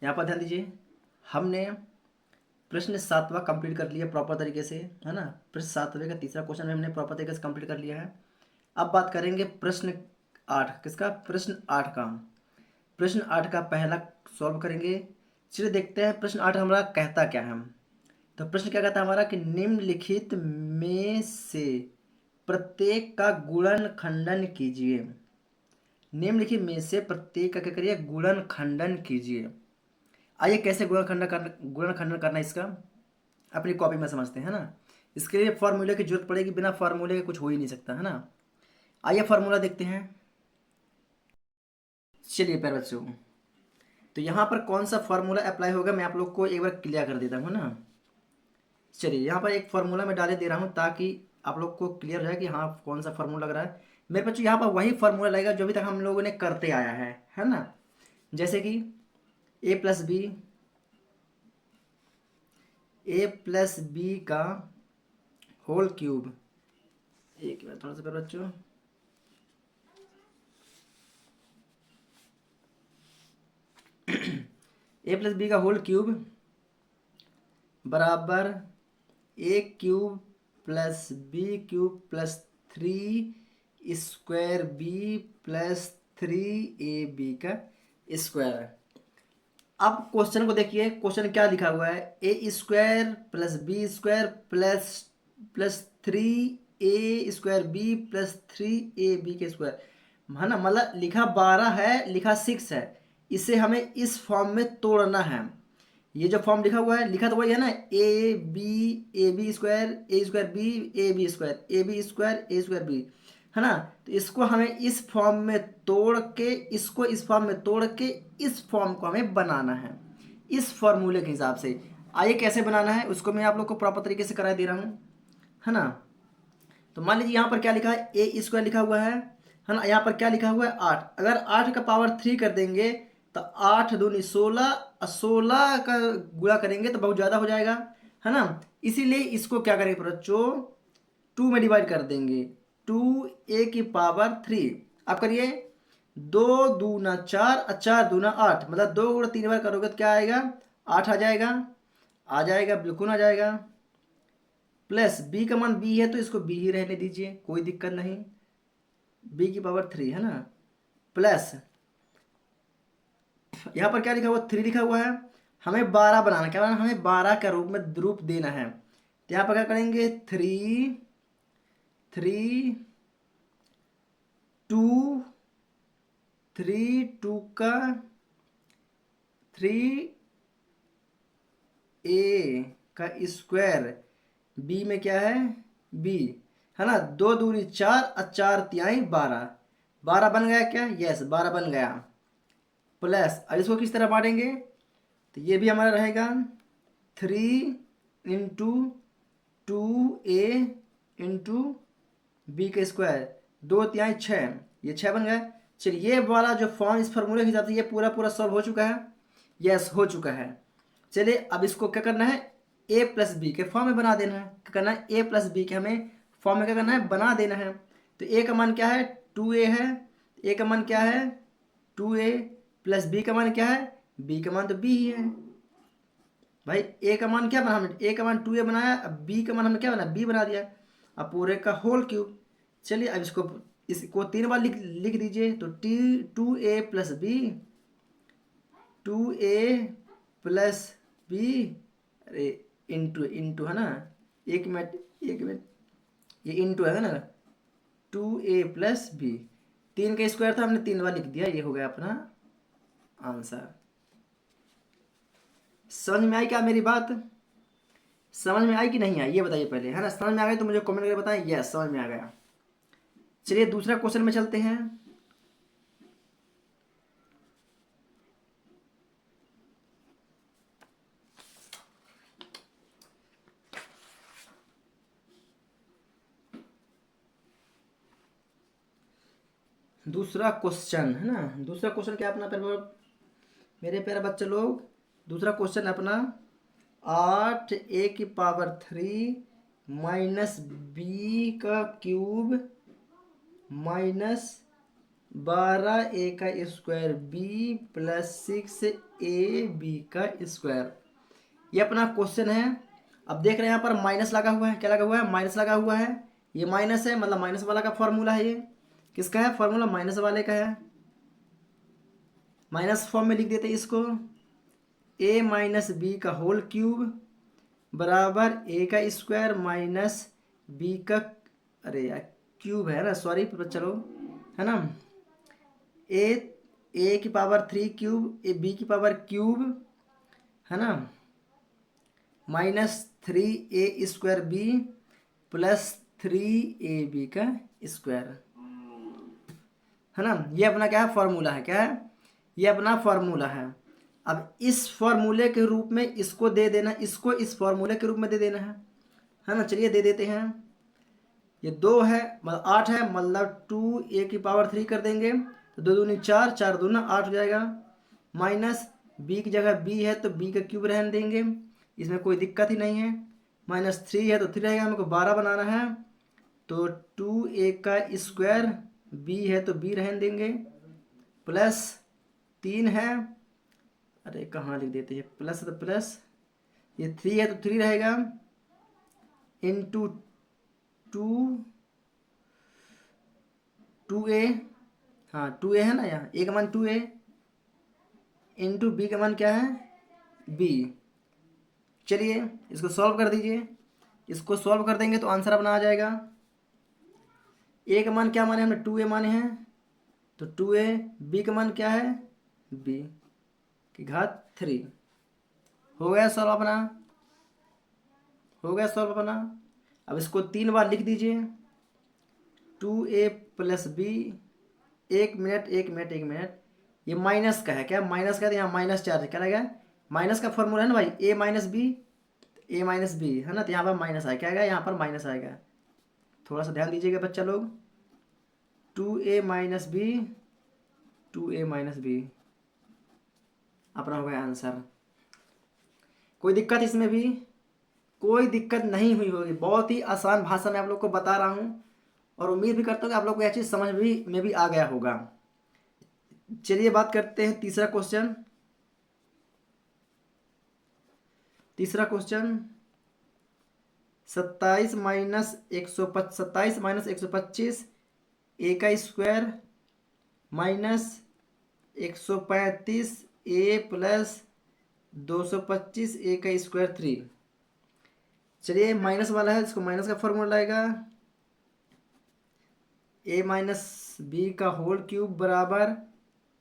यहाँ पर ध्यान दीजिए, हमने प्रश्न 7वां कंप्लीट कर लिया प्रॉपर तरीके से, है ना। प्रश्न 7वें का तीसरा क्वेश्चन हमने प्रॉपर तरीके से कंप्लीट कर लिया है। अब बात करेंगे प्रश्न 8 किसका, प्रश्न 8 का। प्रश्न 8 का पहला सॉल्व करेंगे। चलिए देखते हैं प्रश्न 8 हमारा कहता क्या है। तो प्रश्न क्या कहता है हमारा कि निम्नलिखित में से प्रत्येक का गुणन खंडन कीजिए। निम्नलिखित में से प्रत्येक का क्या करिए, गुणन खंडन कीजिए। आइए कैसे गुणन खंडन करना इसका अपनी कॉपी में समझते हैं ना। इसके लिए फॉर्मूले की जरूरत पड़ेगी, बिना फॉर्मूले के कुछ हो ही नहीं सकता, है ना। आइए फॉर्मूला देखते हैं। चलिए प्यारे बच्चों, तो यहाँ पर कौन सा फॉर्मूला अप्लाई होगा मैं आप लोग को एक बार क्लियर कर देता हूँ ना। चलिए यहाँ पर एक फॉर्मूला मैं डाले दे रहा हूँ ताकि आप लोग को क्लियर हो जाए कि हाँ कौन सा फॉर्मूला लग रहा है। मेरे बच्चों यहाँ पर वही फॉर्मूला लगेगा जो अभी तक हम लोगों ने करते आया है ना। जैसे कि a+b का होल क्यूब, एक बार थोड़ा सा प्यारे बच्चों, a+b का होल क्यूब बराबर a³ + b³ + 3² b + 3ab का स्क्वायर। अब क्वेश्चन को देखिए, क्वेश्चन क्या लिखा हुआ है, a² + b² + 3a² b + 3ab के स्क्वायर। है ना, मतलब लिखा 12 है, लिखा 6 है, इसे हमें इस फॉर्म में तोड़ना है। ये जो फॉर्म लिखा हुआ है, लिखा तो वही है ना, A B square B, A B square B, है ना। तो इसको हमें इस फॉर्म में तोड़ के, इसको इस फॉर्म में तोड़ के इस फॉर्म को हमें बनाना है इस फॉर्मूले के हिसाब से। आइए कैसे बनाना है उसको मैं आप लोग को प्रॉपर तरीके से करा दे रहा हूँ, है ना। तो मान लीजिए यहाँ पर क्या लिखा है, ए स्क्वायर लिखा हुआ है ना। यहाँ पर क्या लिखा हुआ है 8, अगर 8 का पावर 3 कर देंगे तो 8 दूनी 16, 16 का गुणा करेंगे तो बहुत ज़्यादा हो जाएगा, है ना। इसीलिए इसको क्या करेंगे बच्चों, 2 में डिवाइड कर देंगे, 2a⁻3। आप करिए, 2 दूना 4 और 4 दूना 8, मतलब 2 गुणा 3 बार करोगे तो क्या आएगा, 8 आ जाएगा बिल्कुल आ जाएगा। प्लस बी का मान बी है तो इसको बी ही रहने दीजिए, कोई दिक्कत नहीं, b⁻3, है ना। प्लस यहाँ पर क्या लिखा हुआ, 3 लिखा हुआ है, हमें 12 बनाना, क्या बनाना, हमें 12 का रूप देना है। तो यहाँ पर क्या करेंगे, 3 2 2 का 3a का स्क्वायर, बी में क्या है, बी, है ना। 2 दूनी 4 और 4 तिहाई 12, 12 बन गया क्या, यस 12 बन गया। प्लस अब इसको किस तरह बांटेंगे, तो ये भी हमारा रहेगा 3 × 2a बी का स्क्वायर, 2 तिहाई 6, ये 6 बन गया। चलिए ये वाला जो फॉर्म, इस फॉर्मूले के हिसाब से ये पूरा पूरा सॉल्व हो चुका है, यस हो चुका है। चलिए अब इसको क्या करना है, a प्लस बी के फॉर्म में बना देना है। क्या करना है, a प्लस बी के हमें फॉर्म में क्या करना है, बना देना है। तो a का मान क्या है, 2a है, a का मान क्या है 2a, प्लस b का मान क्या है, b का मान तो b ही है भाई। a का मान क्या बना हमने, a का मान 2a बनाया, अब b का मान हमने क्या बनाया, b बना दिया, अब पूरे का होल क्यूब। चलिए अब इसको 3 बार लिख दीजिए, तो 2a plus B, 2a plus B, अरे इंटू है ना, एक मिनट ये इंटू है ना, 2a प्लस बी, 3 का स्क्वायर था, हमने 3 बार लिख दिया, ये हो गया अपना आंसर। समझ में आई क्या मेरी बात, समझ में आई कि नहीं आई ये बताइए पहले, है ना। समझ में आ गई तो मुझे कमेंट करके बताएं, यस समझ में आ गया। चलिए दूसरा क्वेश्चन में चलते हैं। दूसरा क्वेश्चन, है ना, दूसरा क्वेश्चन क्या अपना मेरे प्यारे बच्चे लोग, दूसरा क्वेश्चन अपना 8a⁻3 माइनस बी का क्यूब माइनस 12a का स्क्वायर बी प्लस 6ab का स्क्वायर, ये अपना क्वेश्चन है। अब देख रहे हैं यहाँ पर माइनस लगा हुआ है, क्या लगा हुआ है, माइनस लगा हुआ है, ये माइनस है, मतलब माइनस वाला का फॉर्मूला है, ये किसका है, फॉर्मूला माइनस वाले का है। माइनस फॉर्म में लिख देते हैं इसको, a माइनस बी का होल क्यूब बराबर a का स्क्वायर माइनस बी का, अरे यार क्यूब है ना, सॉरी चलो, है ना, a⁻3 क्यूब, ए बी की पावर क्यूब, है ना, minus 3a² B plus 3ab का स्क्वायर, है ना। ये अपना क्या है, फॉर्मूला है, क्या है, ये अपना फॉर्मूला है। अब इस फॉर्मूले के रूप में इसको दे देना, इसको इस फॉर्मूले के रूप में दे देना है ना। चलिए दे देते हैं, ये 2 है, मतलब 8 है, मतलब 2a⁻3 कर देंगे तो 2 दूनी 4, 4 दूना 8 हो जाएगा, माइनस b की जगह b है तो b का क्यूब रहने देंगे, इसमें कोई दिक्कत ही नहीं है, माइनस 3 है तो 3 रहेगा, हमको 12 बनाना है, तो 2a का स्क्वायर, b है तो b रहने देंगे, प्लस 3 है, अरे कहाँ लिख देते हैं, प्लस तो प्लस, ये 3 है तो 3 रहेगा, इंटू 2a, हाँ 2a है ना, यहाँ a का मान 2a, इंटू b का मान क्या है, b। चलिए इसको सॉल्व कर दीजिए, इसको सॉल्व कर देंगे तो आंसर अपना आ जाएगा। a का मान क्या माने हमने, 2a माने हैं, तो 2a, b का मान क्या है, b की घात 3। हो गया सॉल्व अपना, हो गया सॉल्व अपना। अब इसको 3 बार लिख दीजिए, 2a प्लस बी। एक मिनट एक मिनट एक मिनट, ये माइनस का है क्या, माइनस का है तो यहाँ माइनस चार्ज क्या रहेगा, माइनस का फॉर्मूला है ना भाई, ए माइनस बी, ए माइनस बी है ना, तो यहाँ पर माइनस आएगा, क्या आएगा यहाँ पर माइनस आएगा। थोड़ा सा ध्यान दीजिएगा बच्चा लोग, 2a minus B, 2a minus B अपना हो गया आंसर। कोई दिक्कत इसमें भी, कोई दिक्कत नहीं हुई होगी, बहुत ही आसान भाषा में आप लोग को बता रहा हूँ, और उम्मीद भी करता हूँ कि आप लोग को यह चीज़ समझ में भी आ गया होगा। चलिए बात करते हैं तीसरा क्वेश्चन। तीसरा क्वेश्चन, 27 माइनस 125 ए का स्क्वायर माइनस 135 ए प्लस 225 ए का स्क्वायर 3। चलिए माइनस वाला है, इसको माइनस का फॉर्मूला आएगा, ए माइनस बी का होल क्यूब बराबर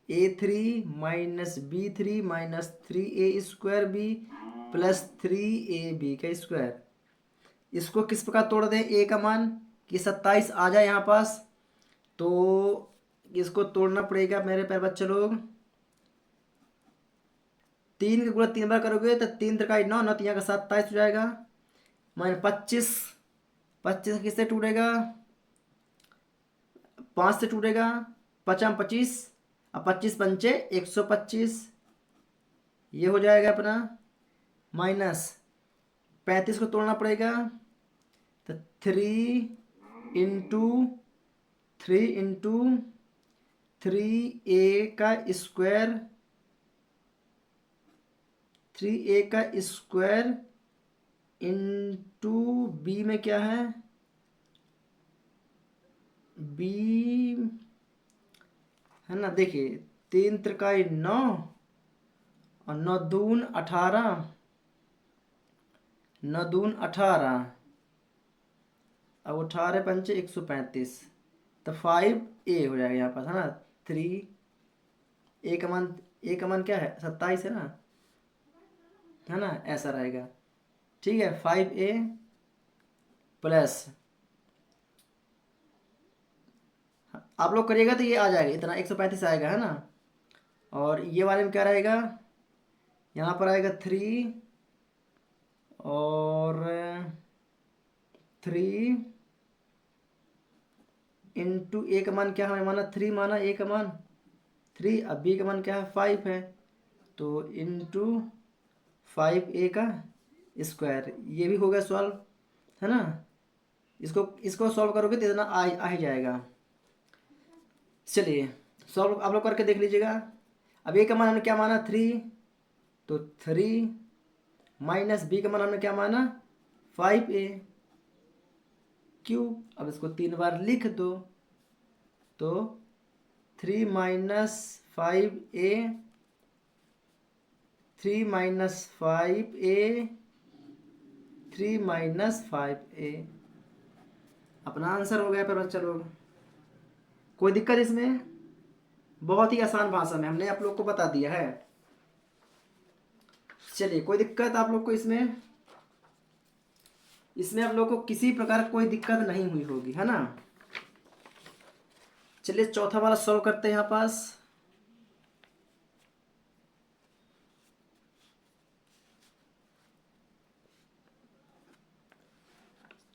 a3 minus b3 minus 3a square B plus 3ab का स्क्वायर। इसको किस प्रकार तोड़ दें, a का मान कि 27 आ जाए यहाँ पास, तो इसको तोड़ना पड़ेगा मेरे प्यारे बच्चे लोग। 3 का गुणा 3 बार करोगे तो 3 त्रिकाई 9, 9 यहाँ का 27 हो जाएगा, माइनस 25, 25 किससे टूटेगा, 5 से टूटेगा, 5 25, अब 25 पंचे 125, ये हो जाएगा अपना, माइनस 35 को तोड़ना पड़ेगा, तो 3 का स्क्वायर, 3a का स्क्वायर इंटू बी में क्या है, बी है ना, देखिए 3 त्रिकाई 9 और 9 दून 18, 9 दून 18, अब 18 पंचे 135, तो 5a हो जाएगा यहाँ पास है ना। 3 ए का मान क्या है, 27 है ना, ऐसा रहेगा। ठीक है, 5a प्लस, आप लोग करिएगा तो ये आ जाएगा, इतना 135 आएगा है ना, और ये वाले में क्या रहेगा, यहाँ पर आएगा 3 और 3 इंटू ए का मान क्या हमें माना, 3 माना, ए का मान 3, अब बी का मान क्या है 5 है, तो इंटू 5a का स्क्वायर, ये भी हो गया सॉल्व है ना। इसको सॉल्व करोगे तो इतना आ ही जाएगा। चलिए सॉल्व आप लोग करके देख लीजिएगा। अब ए का मान हमने क्या माना 3, तो 3 माइनस बी का मान हमने क्या माना 5a क्यूब, अब इसको 3 बार लिख दो, तो 3 minus 5a, 3 minus 5a, 3 minus 5a अपना आंसर हो गया पर बच्चा लोग। कोई दिक्कत इसमें, बहुत ही आसान भाषा में हमने आप लोग को बता दिया है। चलिए कोई दिक्कत आप लोग को इसमें आप लोग को किसी प्रकार कोई दिक्कत नहीं हुई होगी है ना। चलिए चौथा वाला सॉल्व करते हैं यहाँ पास।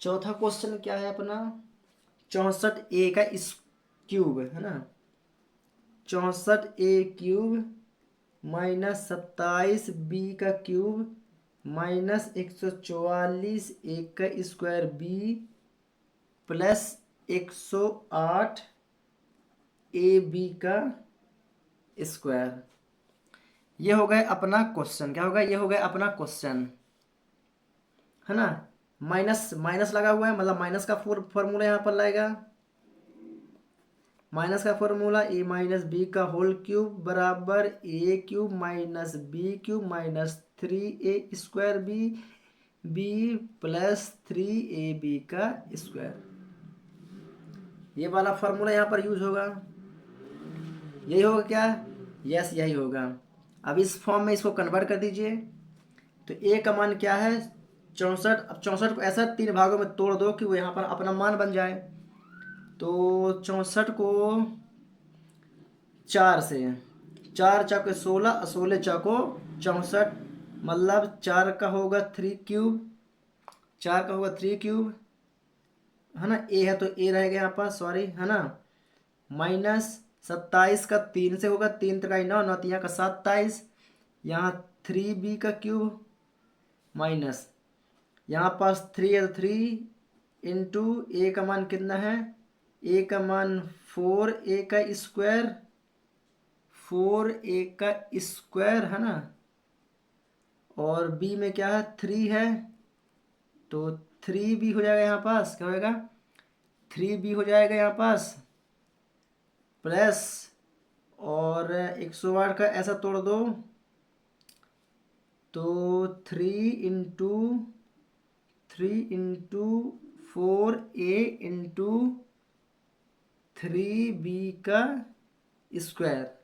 चौथा क्वेश्चन क्या है अपना, 64a का क्यूब है ना, 64a क्यूब माइनस 27b का क्यूब माइनस 144 a का स्क्वायर b प्लस 108 ab का स्क्वायर। ये हो गया अपना क्वेश्चन, क्या होगा, ये हो गया अपना क्वेश्चन है ना। माइनस लगा हुआ है, मतलब माइनस का फॉर्मूला यहाँ पर लाएगा, माइनस का फॉर्मूला ए माइनस बी का होल क्यूब बराबर A cube minus B cube minus 3a square B plus 3ab का स्क्वायर। ये वाला फॉर्मूला यहाँ पर यूज होगा। यही होगा क्या? यस, यही होगा। अब इस फॉर्म में इसको कन्वर्ट कर दीजिए। तो ए का मान क्या है? 64। अब 64 को ऐसा 3 भागों में तोड़ दो कि वो यहाँ पर अपना मान बन जाए। तो 64 को 4 से, 4 चौके 16, 16 चौको 64, मतलब 4 का होगा 3 क्यूब, 4 का होगा 3 क्यूब, है ना। ए है तो ए रहेगा यहाँ पर, सॉरी, है ना। माइनस 27 का 3 से होगा, 3 3 9, 9 3 का 27, यहाँ 3b का क्यूब, माइनस यहाँ पास 3 है तो 3 इंटू ए का मान कितना है? ए का मान 4 ए का स्क्वायर, 4 ए का स्क्वायर, है ना। और बी में क्या है? 3 है, तो 3b हो जाएगा यहाँ पास, क्या होएगा? 3b हो जाएगा यहाँ पास, प्लस, और 108 का ऐसा तोड़ दो तो 3 इंटू 4a इंटू 3b का स्क्वायर।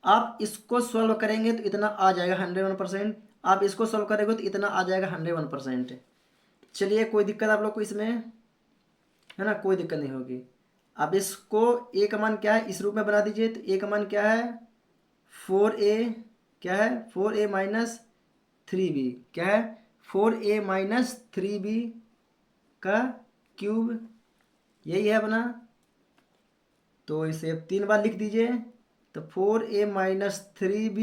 आप इसको सॉल्व करेंगे तो इतना आ जाएगा 101%। आप इसको सॉल्व करेंगे तो इतना आ जाएगा 101%। चलिए, कोई दिक्कत आप लोग को इसमें, है ना, कोई दिक्कत नहीं होगी। अब इसको ए का मान क्या है इस रूप में बना दीजिए। तो ए का मान क्या है? 4a, क्या है? 4a माइनस 3b, क्या है? 4a माइनस 3b का क्यूब, यही है अपना। तो इसे 3 बार लिख दीजिए। तो 4a minus 3b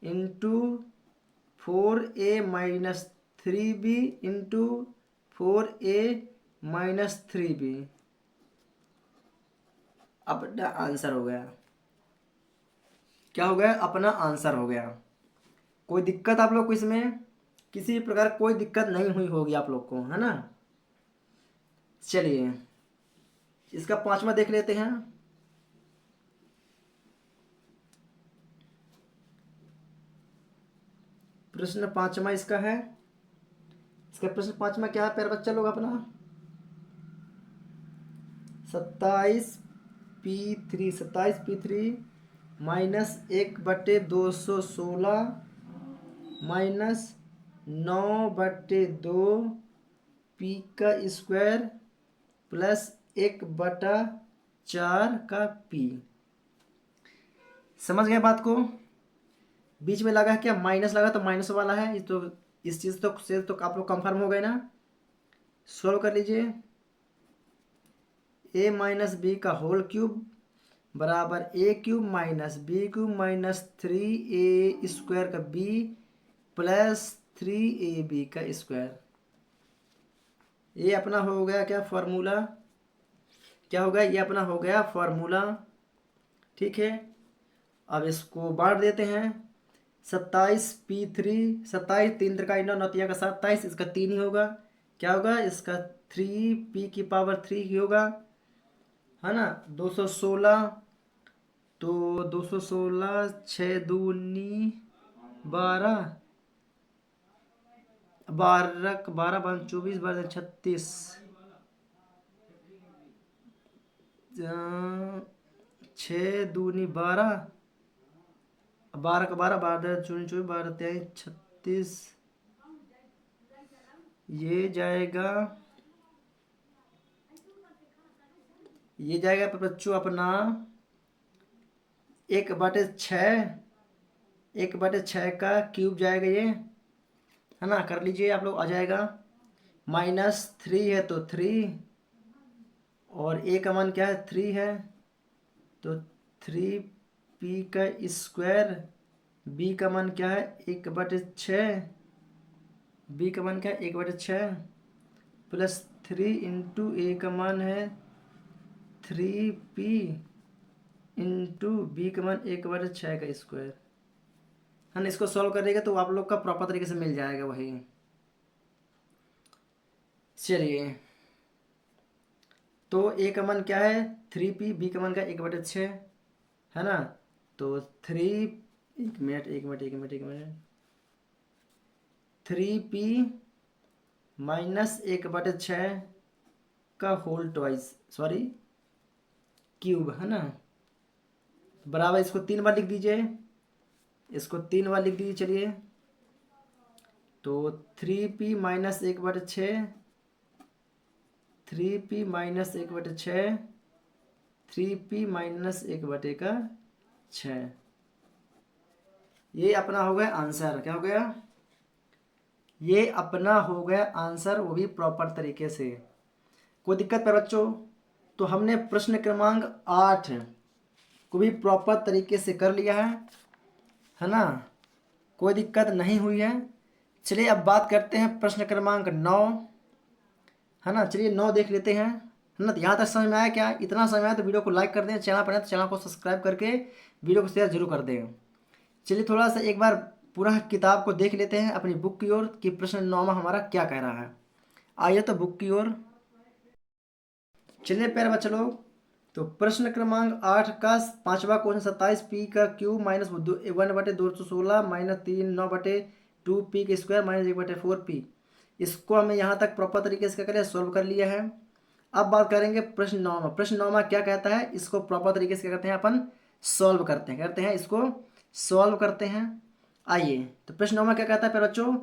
into 4a minus 3b into 4a minus 3b, अपना आंसर हो गया। क्या हो गया? अपना आंसर हो गया। कोई दिक्कत आप लोग को इसमें? किसी प्रकार कोई दिक्कत नहीं हुई होगी आप लोग को, है ना। चलिए, इसका 5वां देख लेते हैं। प्रश्न 5वां इसका है। इसका प्रश्न 5वां क्या है प्यारे बच्चा लोग अपना? 27p3 माइनस 1/216 माइनस 9/2 पी का स्क्वायर प्लस 1/4 का पी। समझ गए बात को? बीच में लगा क्या? माइनस लगा तो माइनस वाला है तो इस चीज़ तो से तो आप लोग कंफर्म हो गए ना। सॉल्व कर लीजिए। ए माइनस बी का होल क्यूब बराबर A cube minus B cube minus 3a square का बी प्लस 3ab का स्क्वायर। ये अपना हो गया क्या फॉर्मूला? क्या हो गया? ये अपना हो गया फॉर्मूला। ठीक है, अब इसको बांट देते हैं। 27p3, 27 3 त्रिकाई 9, 9 तिया का 27, इसका 3 ही होगा। क्या होगा? इसका 3p⁻³ ही होगा, है ना। 216, तो 216 6 दूनी 12, 12 12 24 12 36, 6 दूनी 12, 12 का 12 12 चूनी 24 12 23 36, ये जाएगा, ये जाएगा बच्चों अपना 1/6, 1/6 का क्यूब जाएगा ये, है ना। कर लीजिए आप लोग, आ जाएगा। -3 है तो 3, और ए का मान क्या है? 3 है, तो 3p का स्क्वायर, बी का मान क्या है? 1/6, बी का मान क्या है? 1/6 प्लस 3 इंटू ए का मान है 3p इंटू बी का मान 1/6 का स्क्वायर, है ना। इसको सॉल्व करेगा तो आप लोग का प्रॉपर तरीके से मिल जाएगा वही। चलिए, तो ए का मान क्या है? 3p, बी का मान का 1/6, है ना। तो 3p माइनस 1/6 का होल ट्वाइस, सॉरी क्यूब, है ना। बराबर इसको 3 बार लिख दीजिए, इसको 3 बार लिख दीजिए। चलिए तो 3p-1/6, 3p-1/6, 3p-1/6, ये अपना हो गया आंसर। क्या हो गया? ये अपना हो गया आंसर, वो भी प्रॉपर तरीके से। कोई दिक्कत है बच्चों? तो हमने प्रश्न क्रमांक 8 को भी प्रॉपर तरीके से कर लिया है ना? कोई दिक्कत नहीं हुई है। चलिए अब बात करते हैं प्रश्न क्रमांक 9, है ना? चलिए 9 देख लेते हैं, है ना? तो यहाँ तक समझ में आया क्या? इतना समझ में आया तो वीडियो को लाइक कर दें, चैनल पर है तो चैनल को सब्सक्राइब करके वीडियो को शेयर जरूर कर दें। चलिए थोड़ा सा एक बार पूरा किताब को देख लेते हैं अपनी बुक की ओर कि प्रश्न 9 में हमारा क्या कह रहा है। आइए तो बुक की ओर। चलिए प्यारे बच्चे लोग, तो प्रश्न क्रमांक 8 का 5वां क्वेश्चन 27p का क्यूब माइनस 1/216 माइनस 3 9/2p के स्क्वायर माइनस 1/4p। इसको हमें यहाँ तक प्रॉपर तरीके से क्या करें, सॉल्व कर लिया है। अब बात करेंगे प्रश्न 9 में। प्रश्न 9 में क्या कहता है, इसको प्रॉपर तरीके से क्या करते हैं अपन, सॉल्व करते हैं इसको सॉल्व करते हैं। आइए तो प्रश्न 9 में क्या कहता है प्यारे बच्चों,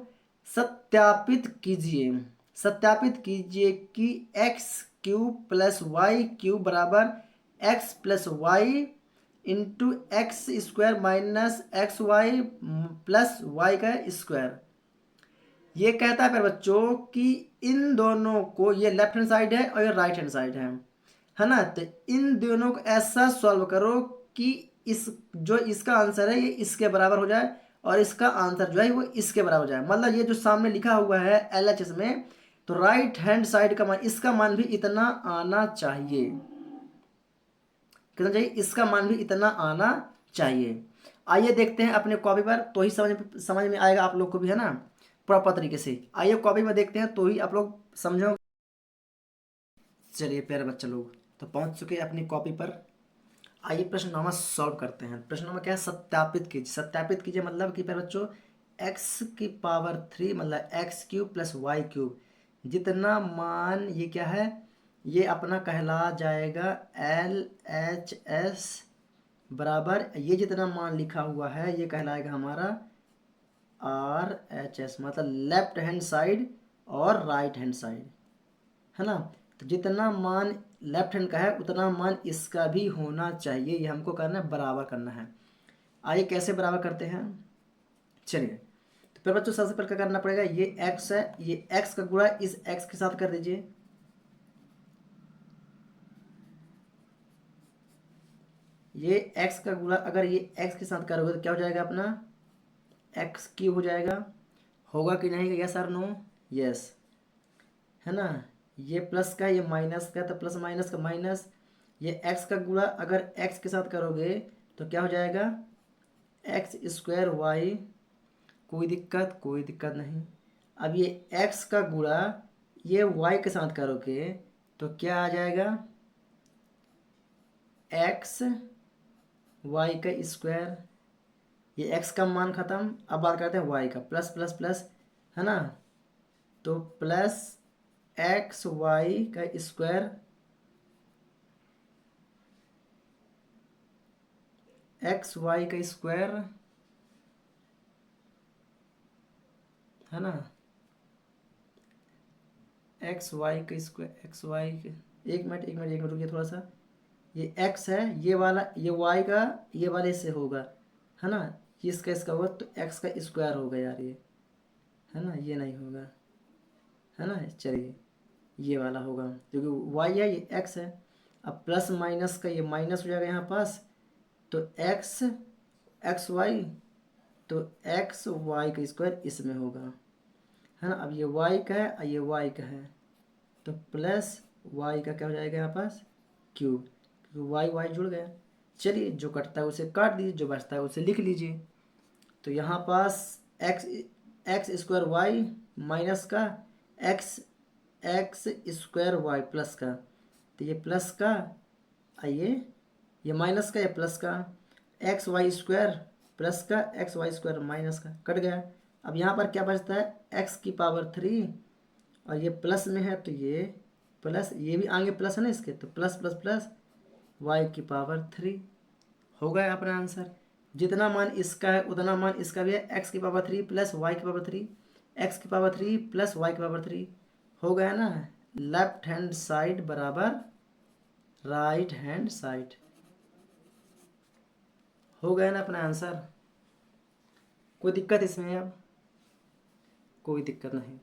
सत्यापित कीजिए कि X cube plus Y cube बराबर X plus Y into X square minus X Y plus Y का स्क्वायर। ये कहता है फिर बच्चों कि इन दोनों को, ये लेफ्ट हैंड साइड है और ये राइट हैंड साइड है ना? तो इन दोनों को ऐसा सॉल्व करो कि इस जो इसका आंसर है ये इसके बराबर हो जाए और इसका आंसर जो है वो इसके बराबर हो जाए। मतलब ये जो सामने लिखा हुआ है LHS में, तो राइट हैंड साइड का मान, इसका मान भी इतना आना चाहिए। कितना चाहिए? इसका मान भी इतना आना चाहिए। आइए देखते हैं अपने कॉपी पर, तो ही समझ में आएगा आप लोग को भी, है ना, प्रॉपर तरीके से। आइए कॉपी में देखते हैं तो ही आप लोग समझो। चलिए प्यारे बच्चे लोग, तो पहुंच चुके हैं अपनी कॉपी पर। आइए प्रश्न नंबर सॉल्व करते हैं। प्रश्न नंबर क्या है, सत्यापित कीजिए मतलब कि प्यारे बच्चों x⁻³ मतलब x³ प्लस y³ जितना मान, ये क्या है, ये अपना कहला जाएगा LHS बराबर, ये जितना मान लिखा हुआ है ये कहलाएगा हमारा RHS, मतलब लेफ्ट हैंड साइड और राइट हैंड साइड, है ना? तो जितना मान लेफ्ट हैंड का है उतना मान इसका भी होना चाहिए। ये हमको करना है, बराबर करना है। आइए कैसे बराबर करते हैं। चलिए तो फिर बच्चों सबसे पहले क्या करना पड़ेगा, ये x है, ये x का गुणा इस x के साथ कर दीजिए। ये x का गुणा अगर ये x के साथ करोगे तो क्या हो जाएगा अपना, x³ हो जाएगा। होगा कि नहीं, यस और नो? यस, है ना? ये प्लस का, ये माइनस का, तो प्लस माइनस का माइनस। ये x का गुणा अगर x के साथ करोगे तो क्या हो जाएगा, x²y। कोई दिक्कत नहीं। अब ये x का गुणा ये y के साथ करोगे तो क्या आ जाएगा, x y का स्क्वायर। ये x का मान खत्म। अब बात करते हैं y का, प्लस प्लस प्लस, है ना? तो प्लस एक्स वाई का स्क्वायर, एक्स वाई का स्क्वायर, है ना? एक्स वाई का स्क्वायर, एक्स वाई, एक मिनट रुकिए थोड़ा सा। ये x है, ये वाला, ये y का, ये वाले से होगा, है ना? ये इसका होगा तो x का स्क्वायर होगा यार ये, है ना? ये नहीं होगा, है ना? चलिए ये वाला होगा क्योंकि y है, ये x है। अब प्लस माइनस का ये माइनस हो जाएगा यहाँ पास, तो एक्स वाई, तो एक्स वाई का स्क्वायर इसमें होगा, है ना? अब ये y का है और ये y का है, तो प्लस y का क्या हो जाएगा यहाँ पास, क्यूब, क्योंकि y y जुड़ गया। चलिए जो कटता है उसे काट दीजिए, जो बचता है उसे लिख लीजिए। तो यहाँ पास x² y माइनस का x² y प्लस का, तो ये प्लस का, आइए ये माइनस का, ये प्लस का, XY² प्लस का XY² माइनस का, कट गया। अब यहाँ पर क्या बचता है, x⁻³ और ये प्लस में है तो ये प्लस, ये भी आगे प्लस है ना इसके, तो प्लस प्लस प्लस y⁻³ हो गया अपना आंसर। जितना मान इसका है उतना मान इसका भी है, एक्स की पावर 3 प्लस वाई की पावर 3, एक्स की पावर 3 प्लस वाई की पावर 3। हो गया ना। लेफ्ट हैंड साइड बराबर राइट हैंड साइड। हो गया ना अपना आंसर। कोई दिक्कत इसमें अब? कोई दिक्कत नहीं।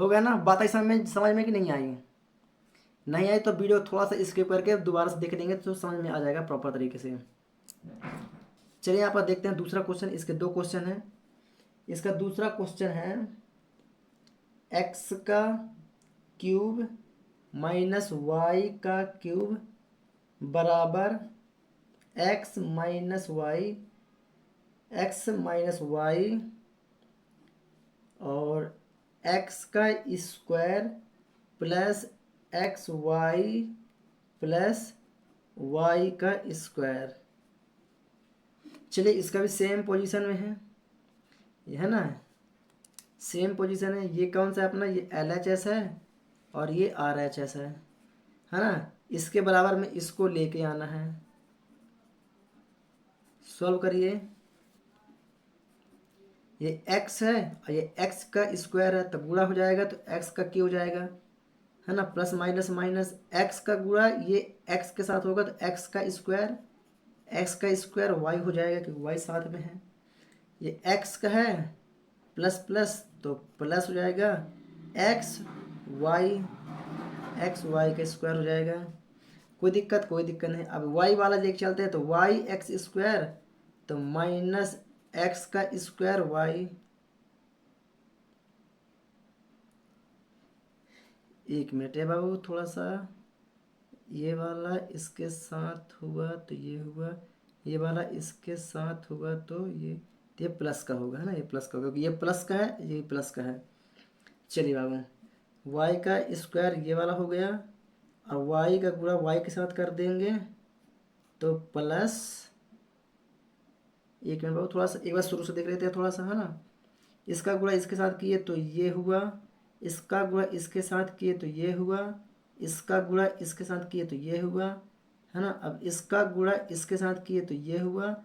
हो गया ना। बात आई समझ में कि नहीं आई? नहीं आई तो वीडियो थोड़ा सा स्किप करके दोबारा से देख लेंगे तो समझ में आ जाएगा प्रॉपर तरीके से। चलिए यहाँ पर देखते हैं दूसरा क्वेश्चन। इसके दो क्वेश्चन हैं। इसका दूसरा क्वेश्चन है एक्स का क्यूब माइनस वाई का क्यूब बराबर एक्स माइनस वाई और एक्स का square plus X Y plus Y का स्क्वायर। चलिए इसका भी सेम पोजीशन में है, ये है ना, सेम पोजीशन है। ये कौन सा है अपना? ये एल एच एस है और ये आर एच एस है ना। इसके बराबर में इसको लेके आना है। सॉल्व करिए। ये x है और ये x का स्क्वायर है तो गुणा हो जाएगा तो x का क्यूब हो जाएगा, है ना। प्लस माइनस माइनस x का गुणा ये x के साथ होगा तो x का स्क्वायर y हो जाएगा क्योंकि y साथ में है। ये x का है प्लस प्लस तो प्लस हो जाएगा एक्स वाई का स्क्वायर हो जाएगा। कोई दिक्कत नहीं। अब y वाला देख चलते हैं तो वाई एक्स स्क्वायर तो माइनस एक्स का स्क्वायर वाई। एक मिनट है बाबू, थोड़ा सा ये वाला इसके साथ हुआ तो ये हुआ, ये वाला इसके साथ हुआ तो ये प्लस का होगा, है ना। ये प्लस का होगा क्योंकि ये प्लस का है, ये प्लस का है। चलिए बाबू वाई का स्क्वायर ये वाला हो गया और वाई का गुणा वाई के साथ कर देंगे तो प्लस। एक मिनट बाबू, थोड़ा सा एक बार शुरू से देख लेते हैं थोड़ा सा, है ना। इसका गुणा इसके साथ किए तो ये हुआ, इसका गुणा इसके साथ किए तो ये हुआ, इसका गुणा इसके साथ किए तो ये हुआ, है ना। अब इसका गुणा इसके साथ किए तो ये हुआ,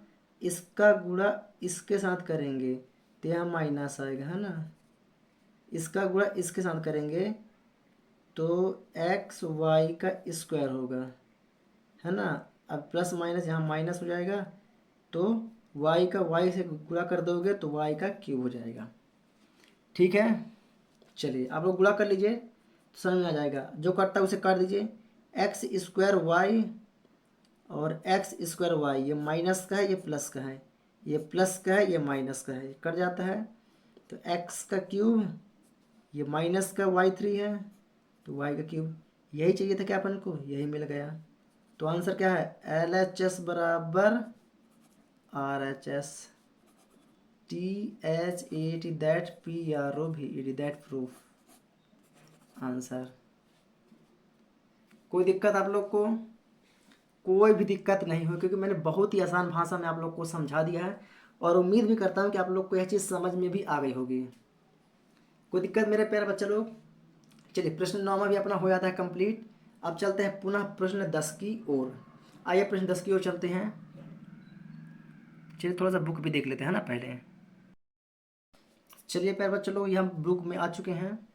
इसका गुणा इसके साथ करेंगे तो यहाँ माइनस आएगा, है ना। इसका गुणा इसके साथ करेंगे तो एक्स वाई का स्क्वायर होगा, है ना। अब प्लस माइनस यहाँ माइनस हो जाएगा तो वाई का वाई से गुणा कर दोगे तो वाई का क्यूब हो जाएगा। ठीक है। चलिए आप लोग गुणा कर लीजिए तो समझ में आ जाएगा। जो कटता है उसे काट दीजिए। एक्स स्क्वायर वाई और एक्स स्क्वायर वाई, ये माइनस का है ये प्लस का है, ये प्लस का है ये माइनस का है, कट जाता है तो एक्स का क्यूब, ये माइनस का वाई 3 है तो वाई का क्यूब। यही चाहिए था क्या अपन को? यही मिल गया। तो आंसर क्या है? एल एच एस बराबर R H S T H A T that P R O V E D that proof answer. कोई दिक्कत आप लोग को? कोई भी दिक्कत नहीं हो क्योंकि मैंने बहुत ही आसान भाषा में आप लोग को समझा दिया है और उम्मीद भी करता हूँ कि आप लोग को यह चीज़ समझ में भी आ गई होगी। कोई दिक्कत मेरे प्यारे बच्चे लोग? चलिए प्रश्न 9 भी अपना हो जाता है कंप्लीट। अब चलते हैं पुनः प्रश्न 10 की ओर। आइए प्रश्न 10 की ओर चलते हैं। चलिए थोड़ा सा बुक भी देख लेते हैं ना पहले। चलिए प्यारे बच्चे लोग, ये हम बुक में आ चुके हैं।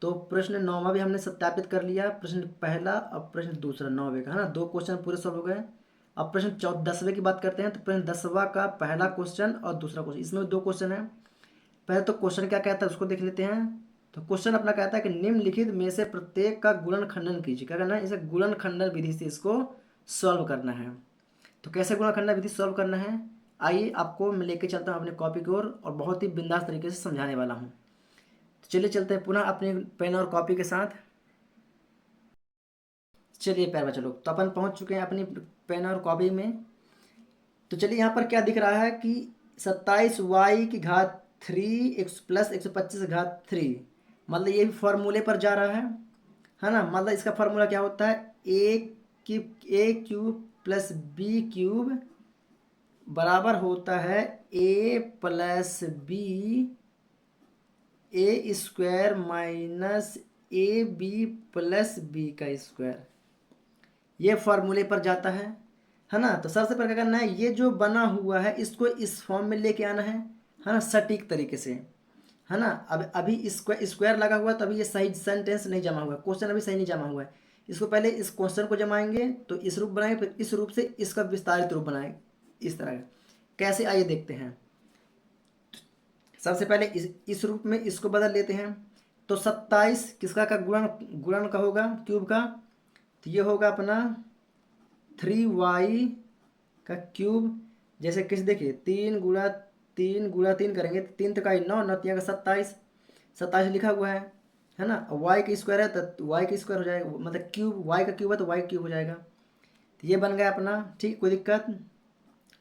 तो प्रश्न 9 भी हमने सत्यापित कर लिया। प्रश्न पहला और प्रश्न दूसरा 9वें का, है ना। दो क्वेश्चन पूरे सॉल्व हो गए। अब प्रश्न 10वें की बात करते हैं। तो प्रश्न 10वां का पहला क्वेश्चन और दूसरा क्वेश्चन, इसमें दो क्वेश्चन है। पहले तो क्वेश्चन क्या कहता है उसको देख लेते हैं। तो क्वेश्चन अपना कहता है कि निम्नलिखित में से प्रत्येक का गुणन खंडन कीजिए। क्या करना है? इसे गुणन खंडन विधि से इसको सॉल्व करना है। तो कैसे गुणन खंडन विधि सॉल्व करना है, आइए आपको मैं लेके चलता हूँ अपने कॉपी की ओर और बहुत ही बिंदास तरीके से समझाने वाला हूँ। तो चलिए चलते हैं पुनः अपने पेन और कॉपी के साथ। चलिए प्यारे बच्चों लोग, तो अपन पहुंच चुके हैं अपनी पेन और कॉपी में। तो चलिए यहाँ पर क्या दिख रहा है कि 27y की घात 3 प्लस 125 की घात 3, मतलब ये भी फॉर्मूले पर जा रहा है ना। मतलब इसका फॉर्मूला क्या होता है? A cube plus B cube बराबर होता है A plus B A square minus A B plus B का स्क्वायर। ये फॉर्मूले पर जाता है। है ना। तो सबसे पहले क्या करना है, ये जो बना हुआ है इसको इस फॉर्म में लेके आना है ना, सटीक तरीके से, है ना। अब अभी स्क्वायर लगा हुआ है तो अभी ये सही सेंटेंस नहीं जमा हुआ है, क्वेश्चन अभी सही नहीं जमा हुआ है। इसको पहले इस क्वेश्चन को जमाएंगे तो इस रूप बनाएंगे, फिर इस रूप से इसका विस्तारित रूप बनाएंगे, इस तरह का। कैसे, आइए देखते हैं। सबसे पहले इस रूप में इसको बदल लेते हैं। तो 27 किसका का गुणन गुणन का होगा, क्यूब का। तो ये होगा अपना 3y का क्यूब। जैसे किस देखिए 3 गुणा 3 करेंगे तो 3 3 9, 9 का 27, 27 लिखा हुआ है ना। वाई का स्क्वायर है तो वाई का स्क्वायर हो जाएगा, मतलब क्यूब, वाई का क्यूब है तो वाई क्यूब हो जाएगा। तो ये बन गया अपना, ठीक, कोई दिक्कत।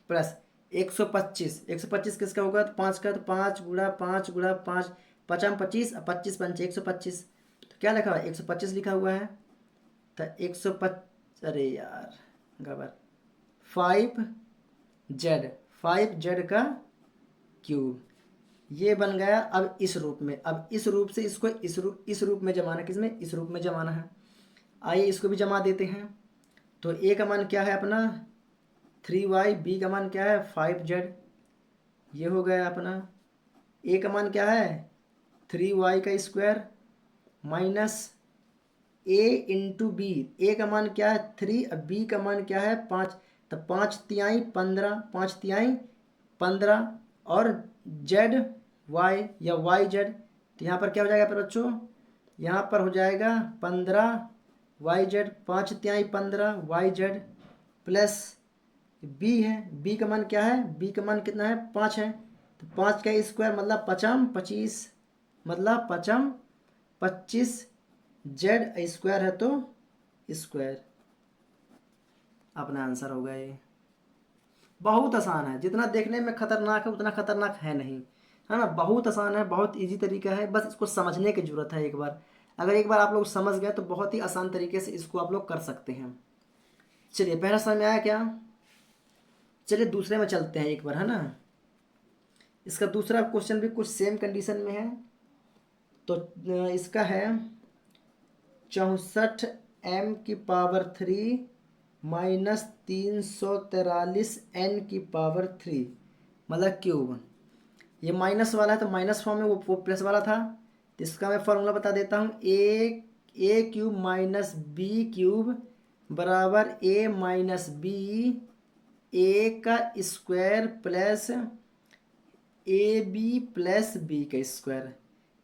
प्लस 125, 125 किसका होगा, तो 5 का, तो 5 गुणा 5 गुणा 5, 5 25, 25 पंचे 125। तो क्या लिखा हुआ है, 125 लिखा हुआ है। तो 125, अरे यार गड़बड़, 5z, 5z का क्यूब। ये बन गया। अब इस रूप में, अब इस रूप से इसको इस रूप में जमाना, किसमें, इस रूप में जमाना है। आइए इसको भी जमा देते हैं। तो ए का मान क्या है अपना 3y, बी का मान क्या है 5z। ये हो गया अपना। ए का मान क्या है 3y का square minus A into B. A का मान क्या है 3, अब बी का मान क्या है 5। तो 5 तिहाई 15, 5 तिहाई 15, और जेड वाई या वाई जेड। तो यहाँ पर क्या हो जाएगा पर बच्चों, यहाँ पर हो जाएगा 15 YZ, 5 तिहाई 15 YZ, प्लस बी है, बी का मान क्या है, बी का मान कितना है 5 है। तो 5 का स्क्वायर मतलब 5m 25, मतलब 5m 25, जेड स्क्वायर है तो स्क्वायर। अपना आंसर होगा ये। बहुत आसान है, जितना देखने में खतरनाक है उतना खतरनाक है नहीं, है ना। बहुत आसान है, बहुत इजी तरीका है, बस इसको समझने की जरूरत है एक बार। अगर एक बार आप लोग समझ गए तो बहुत ही आसान तरीके से इसको आप लोग कर सकते हैं। चलिए, पहला समझ में आया क्या। चलिए दूसरे में चलते हैं एक बार, है ना। इसका दूसरा क्वेश्चन भी कुछ सेम कंडीशन में है। तो इसका है 64m³ माइनस 343n³, मतलब क्यूब। ये माइनस वाला है तो माइनस फॉर्म में, वो प्लस वाला था। तो इसका मैं फॉर्मूला बता देता हूँ। A cube minus B cube बराबर ए माइनस बी, ए का square plus A B plus B का स्क्वायर।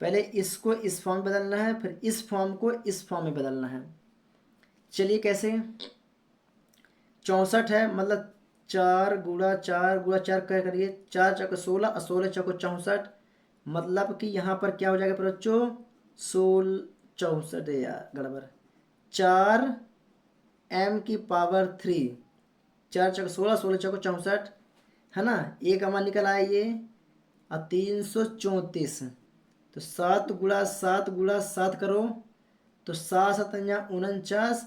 पहले इसको इस फॉर्म में बदलना है, फिर इस फॉर्म को इस फॉर्म में बदलना है। चलिए कैसे, 64 है, मतलब 4 गुणा 4 करिए, 4 चौके 16 और 16 चौके 64, मतलब कि यहाँ पर क्या हो जाएगा पर बच्चों 64, यार गड़बड़, 4m³, 4 चौके 16, 16 चौके 64, है ना। ए का मान निकल आया ये, और 334। तो 7 गुणा 7 करो, तो 7 7 49,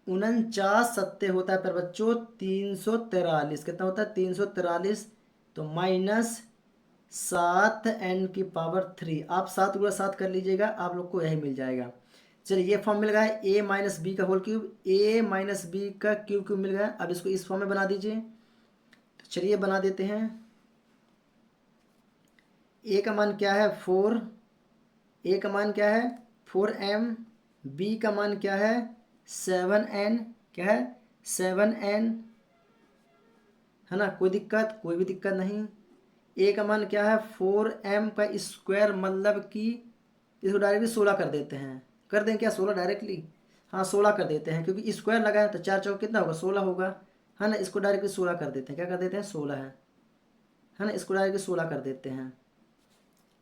49 होता है पर बच्चों 343। कितना होता है 343। तो माइनस 7n³। आप 7 गुणा 7 कर लीजिएगा, आप लोग को यही मिल जाएगा। चलिए ये फॉर्म मिल गया है, a माइनस बी का whole cube, a minus B का क्यूब क्यूब मिल गया। अब इसको इस फॉर्म में बना दीजिए। तो चलिए बना देते हैं। a का मान क्या है 4, a का मान क्या है 4m, b का मान क्या है 7n, क्या है 7n, है ना। कोई दिक्कत, कोई भी दिक्कत नहीं। ए का मान क्या है 4m का स्क्वायर, मतलब कि इसको डायरेक्टली 16 कर देते हैं, कर दें क्या 16 डायरेक्टली, हाँ 16 कर देते हैं, क्योंकि स्क्वायर लगा है तो 4 चौक कितना होगा 16 होगा, है ना। इसको डायरेक्टली 16 कर देते हैं, क्या कर देते हैं 16 है ना। इसको डायरेक्टली 16 कर देते हैं।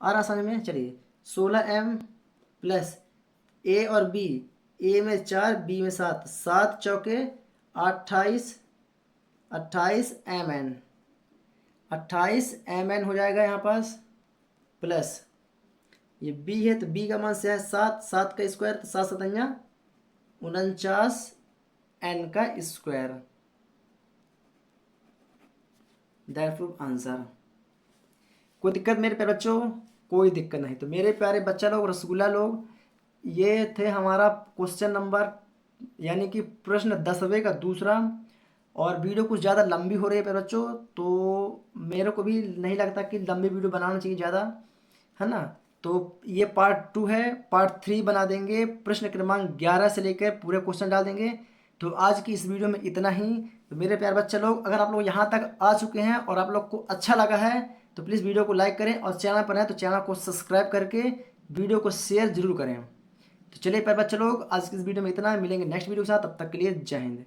और आसानी में चलिए 16m प्लस ए और बी, ए में 4 बी में 7, 7 चौके 28, 28mn, 28mn हो जाएगा यहाँ पास, प्लस ये b है तो b का मान से है 7, 7 का स्क्वायर तो 7 7 49n का स्क्वायर। That proof answer. कोई दिक्कत मेरे प्यारे बच्चों, कोई दिक्कत नहीं। तो मेरे प्यारे बच्चा लोग, रसगुल्ला लोग, ये थे हमारा क्वेश्चन नंबर यानी कि प्रश्न 10वें का दूसरा। और वीडियो कुछ ज़्यादा लंबी हो रही है प्यारे बच्चों, तो मेरे को भी नहीं लगता कि लंबी वीडियो बनाना चाहिए ज़्यादा, है ना। तो ये पार्ट 2 है, पार्ट 3 बना देंगे, प्रश्न क्रमांक 11 से लेकर पूरे क्वेश्चन डाल देंगे। तो आज की इस वीडियो में इतना ही। तो मेरे प्यारे बच्चे लोग, अगर आप लोग यहाँ तक आ चुके हैं और आप लोग को अच्छा लगा है तो प्लीज़ वीडियो को लाइक करें, और चैनल पर हैं तो चैनल को सब्सक्राइब करके वीडियो को शेयर जरूर करें। तो चलिए प्यारे बच्चे लोग, आज की इस वीडियो में इतना, मिलेंगे नेक्स्ट वीडियो के साथ, तब तक के लिए जय हिंद।